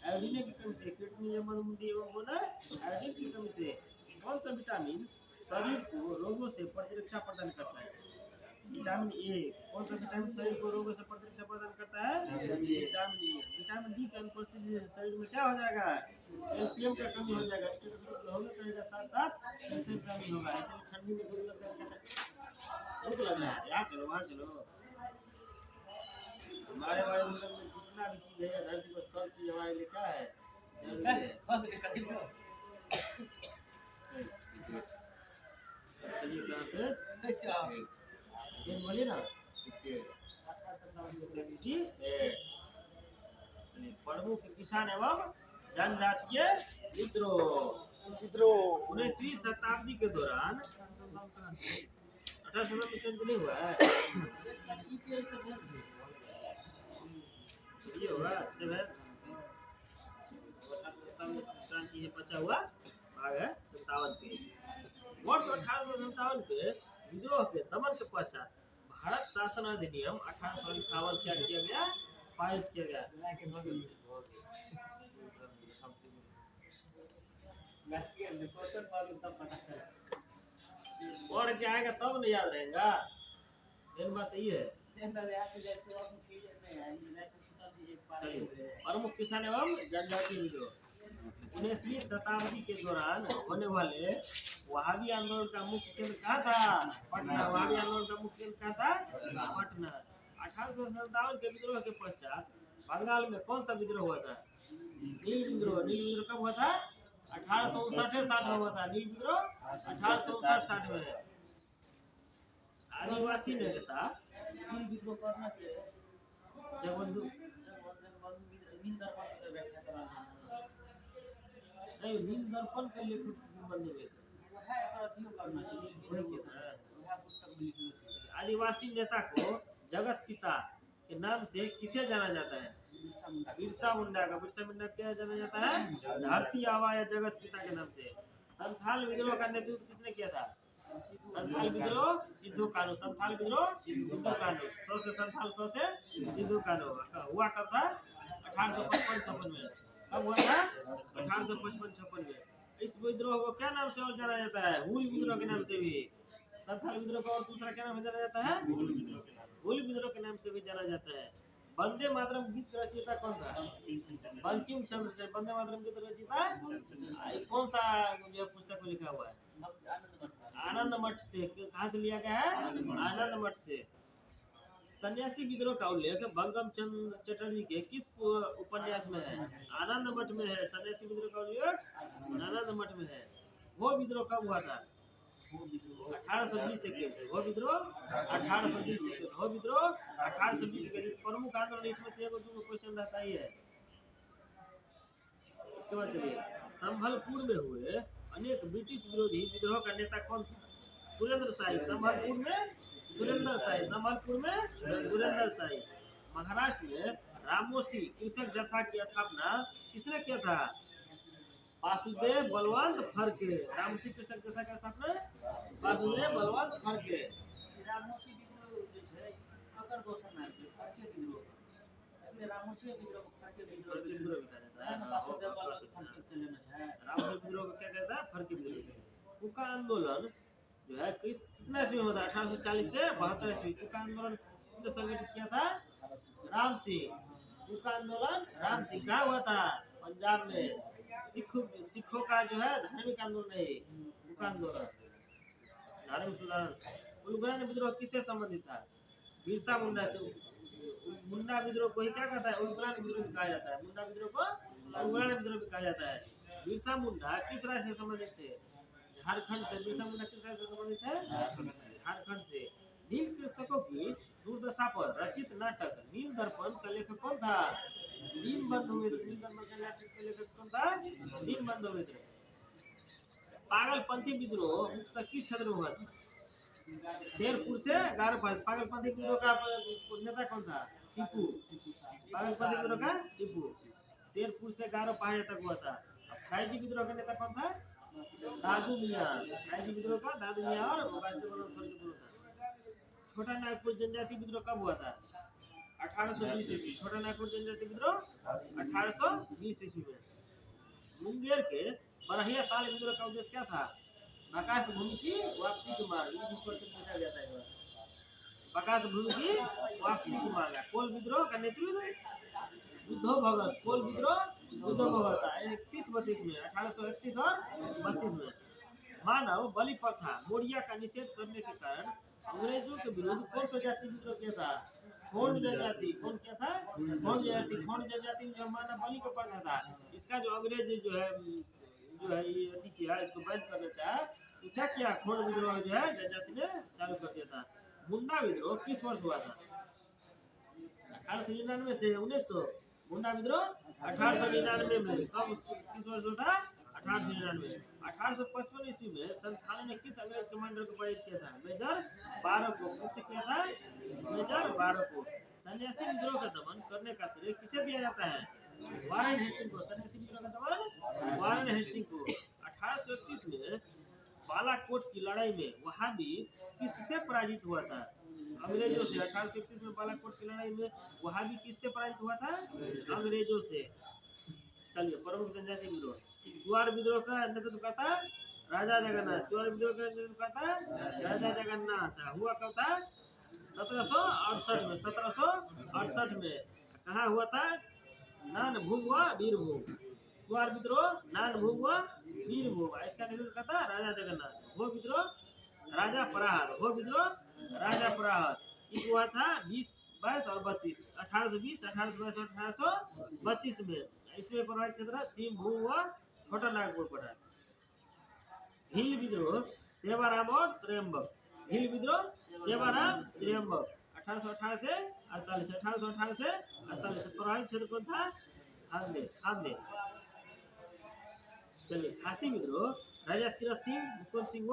आयोडीन की कमी से कीटनिज्म या मंदबुद्धि एवं बौना, आयोडीन की कमी से कौन सा विटामिन शरीर को रोगों से प्रतिरक्षा प्रदान करता है? Vitamin A. कौन सा विटामिन शरीर को रोगों से प्रतिरक्षा प्रदान करता है? Vitamin A. विटामिन डी की अनुपस्थिति से शरीर में क्या हो जाएगा? कैल्शियम का कमी हो जाएगा। होगा करेगा, साथ साथ कैल्शियम का कमी होगा। ऐसे ठंडी में धूप लग रहा है, यहाँ चलो वहाँ चलो। हमारे वायुमंडल में जितना भी चीज है धरती पर सब चीज हमारे लिए क्या है? चलिए क्या पेज बोलिए ना। ठीक है, चलिए प्रमुख किसान एवं जनजातीय विद्रोह। 19वीं शताब्दी के दौरान 18 शताब्दी में नहीं हुआ है ये होगा क्रांति है, बचा हुआ भाग है 57 पे। वर्ष 1857 के विद्रोह के दमन के पश्चात भारत शासन अधिनियम 1858 क्या किया गया? पारित किया गया। और क्या आएगा तब नहीं याद रहेगा, मेन बात ये है। प्रमुख किसान एवं जनजातीय विद्रोह। 19वीं शताब्दी के दौरान होने वाले वहाबी आंदोलन का मुख्य केंद्र कहाँ था? पटना। वहाबी आंदोलन का मुख्य केंद्र कहाँ था? पटना। 1857 के विद्रोह के पश्चात बंगाल में कौन सा विद्रोह हुआ था? नील विद्रोह। नील विद्रोह कब हुआ था? 1859-60 में हुआ था। नील विद्रोह 1859-60 में। आदिवासी नेता नील विद्रोह करना के जगबंधु नहीं, नील दर्पण के लेखक बंधु हुए थे। आदिवासी नेता को जगत पिता के नाम से किसे जाना जाता है? बिरसा मुंडा का। बिरसा मुंडा क्या जाना जाता है? धरती आबा या जगत पिता के नाम से। संथाल विद्रोह का नेतृत्व किसने किया था? संथाल विद्रोह सिद्धू कान्हू। संथाल विद्रोह सिद्धू कान्हू। 100 से संथाल, 100 से सिद्धू कान्हू। हुआ कब था? 1855-56 में। कब हुआ था? 1855-56 में। इस विद्रोह को क्या नाम से और जाना जाता है? हुल विद्रोह के नाम से भी। संथाल विद्रोह को और दूसरा क्या नाम से जाना जाता है? हुल विद्रोह के नाम से भी जाना जाता है। वंदे मातरम गीत रचयिता कौन था? बंकिम चंद्र से। वंदे मातरम गीत रचयिता कौन सा जो पुस्तक में लिखा हुआ है? आनंद मठ से। कहाँ से लिया गया है? आनंद मठ से। सन्यासी विद्रोह का उल्लेख बंकिम चंद्र चटर्जी के किस उपन्यास में है? आनंद मठ में है। सन्यासी विद्रोह का उल्लेख आनंद मठ में है। वो विद्रोह कब हुआ था? 1820 से। वो विद्रोह 1820 से। वो विद्रोह 1820 के। प्रमुख आंदोलन इसमें से एक दो क्वेश्चन रहता ही है। इसके बाद चलिए, संभलपुर में हुए अनेक ब्रिटिश विरोधी विद्रोह का नेता कौन था? सुरेंद्र शाही। संभलपुर में सुरेंद्र शाही। संभलपुर में सुरेंद्र शाही। महाराष्ट्र में रामोसी कृषक जत्था की स्थापना किसने किया था? वासुदेव बलवंत फड़के। रामोसी कृषक जत्था की स्थापना वासुदेव बलवंत फड़के। रामोसी विद्रोह जैसे अगर दोषण है फड़के विद्रोह। रामोसी विद्रोह को फड़के विद्रोह कहा जाता है। वासुदेव बलवंत फड़के चलना है। रामोसी विद्रोह को क्या कहता है? फड़के विद्रोह। कुका आंदोलन जो है कितना ईस्वी में हुआ था? 1840 से 72 ईस्वी। कुका आंदोलन किसने संगठित किया था? राम सिंह। कुका आंदोलन राम सिंह। कहाँ हुआ था? पंजाब में। सिखों का जो है धार्मिक आंदोलन है कुका आंदोलन, धार्मिक सुधारण। उलगुरान विद्रोह किससे संबंधित था? बिरसा मुंडा से। मुंडा विद्रोह को ही क्या कहता है? उलगुरान विद्रोह भी कहा जाता है। मुंडा विद्रोह को उलगुरान विद्रोह भी कहा जाता है। बिरसा मुंडा किस राज्य से संबंधित थे? झारखंड से। बिरसा मुंडा किस राज्य से संबंधित है? झारखंड से। नील कृषकों की दुर्दशा पर रचित नाटक नील दर्पण का लेखक कौन था? दीनबंधु मित्र। नील दर्पण के नाटक का लेखक कौन था? दीनबंधु मित्र। पागलपंथी विद्रोह मुख्यतः किस क्षेत्र में हुआ था? शेरपुर से गारोपाल। पागलपंथी विद्रोह का नेता कौन था? टीपू। बागलपति विद्रोह का टीपू। शेरपुर से गारो पहाड़ी तक हुआ था। अब फ्राइजी विद्रोह का नेता कौन था? दादू मियाँ। फ्राइजी विद्रोह का दादू मियाँ और वासुदेव बल्लभ के दोनों था। छोटा नागपुर जनजाति विद्रोह कब हुआ था? 1820 ईस्वी। छोटा नागपुर जनजाति विद्रोह 1820 ईस्वी में। मुंगेर के बरहिया ताल विद्रोह का उद्देश्य क्या था? बकास्त भूमि की वापसी की मांग। ये 20% पूछा जाता है। बकास्त भूमि की वापसी की मांग। कोल विद्रोह का नेतृत्व बुद्धो भगत। कोल विद्रोह बुद्धो भगत था 31-32 में। 1831 और 32 में। मानव बलि प्रथा मोरिया का निषेध करने के कारण अंग्रेजों के विरुद्ध कौन सा जाति विद्रोह किया था? खोंड जनजाति। कौन क्या था? खोंड जनजाति। खोंड जनजाति में जो मानव बलि को प्रथा था, इसका जो अंग्रेज जो है ये अति किया, इसको बैन करना चाहा, तो क्या किया? खोंड विद्रोह जो है जनजाति ने चालू कर दिया था। मुंडा विद्रोह किस वर्ष हुआ था? 1899 से 1900। मुंडा विद्रोह 1899 में। कब किस वर्ष हुआ था? 1899। 1855 ईस्वी में संथालों ने किस अंग्रेज कमांडर को पराजित किया था? मेजर बारो को। किससे किया था? मेजर बारो को। सन्यासी विद्रोह का दमन करने का श्रेय किसे दिया जाता है? वारेन हेस्टिंग को। सन्यासी विद्रोह का दमन वारेन हेस्टिंग को। 1831 में बालाकोट की लड़ाई में वहाबी किससे पराजित हुआ था? अंग्रेजों से। 1831 में बालाकोट की लड़ाई में वहाबी किससे पराजित हुआ था? अंग्रेजों से। चलिए, प्रमुख जनजाति विद्रोह। चुआर विद्रोह का नेतृत्व करता राजा जगन्नाथ। चुआर विद्रोह का नेतृत्व करता राजा जगन्नाथ। हुआ कब था? 1768 में। 1768 में। कहाँ हुआ था? नानभूम व वीरभूम। चुआर विद्रोह नानभूम व वीरभूम। इसका नेतृत्व करता राजा जगन्नाथ। वो विद्रोह राजा प्रहार। वो विद्रोह राजा प्रहार। ये हुआ था 20, 22 और 32। 1820, 1822 और 1832 में। इसमें प्रभावित क्षेत्र सिंहभूम व छोटा नागपुर पड़ा। भील विद्रोह सेवाराम और त्र्यंबक। भील विद्रोह सेवाराम त्र्यंबक 1818 से 48। 1818 से 48। प्रभावित क्षेत्र कौन था? खानदेश। खानदेश। चलिए, खासी विद्रोह राजा तीरथ सिंह, मुकुंद सिंह व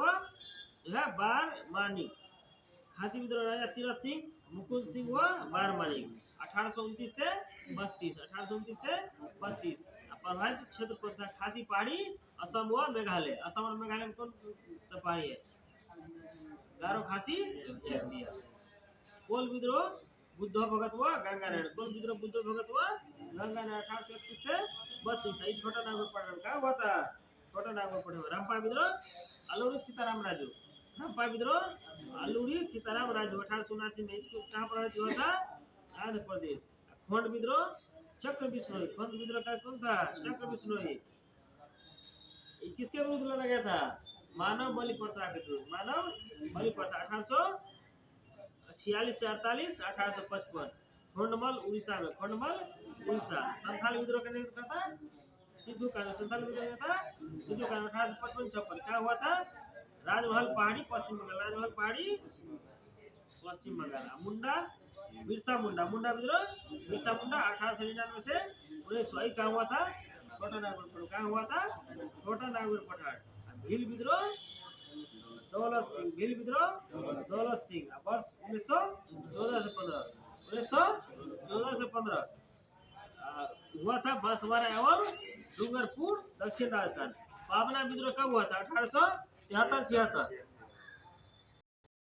बारमानी। खासी विद्रोह राजा तीरथ सिंह, मुकुंद सिंह व बारमानी। 1829 से 32। 1829 से 32। प्रभावित क्षेत्र कौन था? खासी पहाड़ी, असम व मेघालय। असम और मेघालय में कौन सा पहाड़ी है? गारो खासी दिया। कोल विद्रोह बुद्धो भगत व गंगानारायण। कोल विद्रोह बुद्धो भगत व गंगानारायण। 1831 से 32। ये छोटा नागपुर पड़ा क्या हुआ था? छोटा नागपुर पड़े। रंपा विद्रोह अलूरी सीताराम राजू। रंपा विद्रोह अलूरी सीताराम राजू 1879 में। इसको कहाँ पर हुआ था? आंध्र प्रदेश। खोंड विद्रोह चक्र बिश्नोई। खोंड विद्रोह का कौन था? चक्र बिश्नोई। किसके विरुद्ध लड़ा गया था? मानव बलि प्रथा के विरुद्ध। मानव बलि प्रथा 1846 से 48। 1855 खोंडमल उड़ीसा में। खोंडमल उड़ीसा। संथाल विद्रोह का नेतृत्व करता सिद्धू कान्हू। संथाल विद्रोह का सिद्धू कान्हू 1855-56। क्या हुआ था? राजमहल पहाड़ी, पश्चिम बंगाल। राजमहल पहाड़ी, पश्चिम बंगाल। मुंडा बिरसा मुंडा। मुंडा विद्रोह बिरसा मुंडा 1899 से 1900। कहाँ हुआ था? छोटा नागपुर पठार। कहाँ हुआ था? छोटा नागपुर पठार। भील विद्रोह दौलत सिंह। भील विद्रोह दौलत सिंह वर्ष 1914 से 15। 1914 से 15 हुआ था। बांसवाड़ा एवं डूंगरपुर, दक्षिण राजस्थान। पावना विद्रोह कब हुआ था? 1873-76।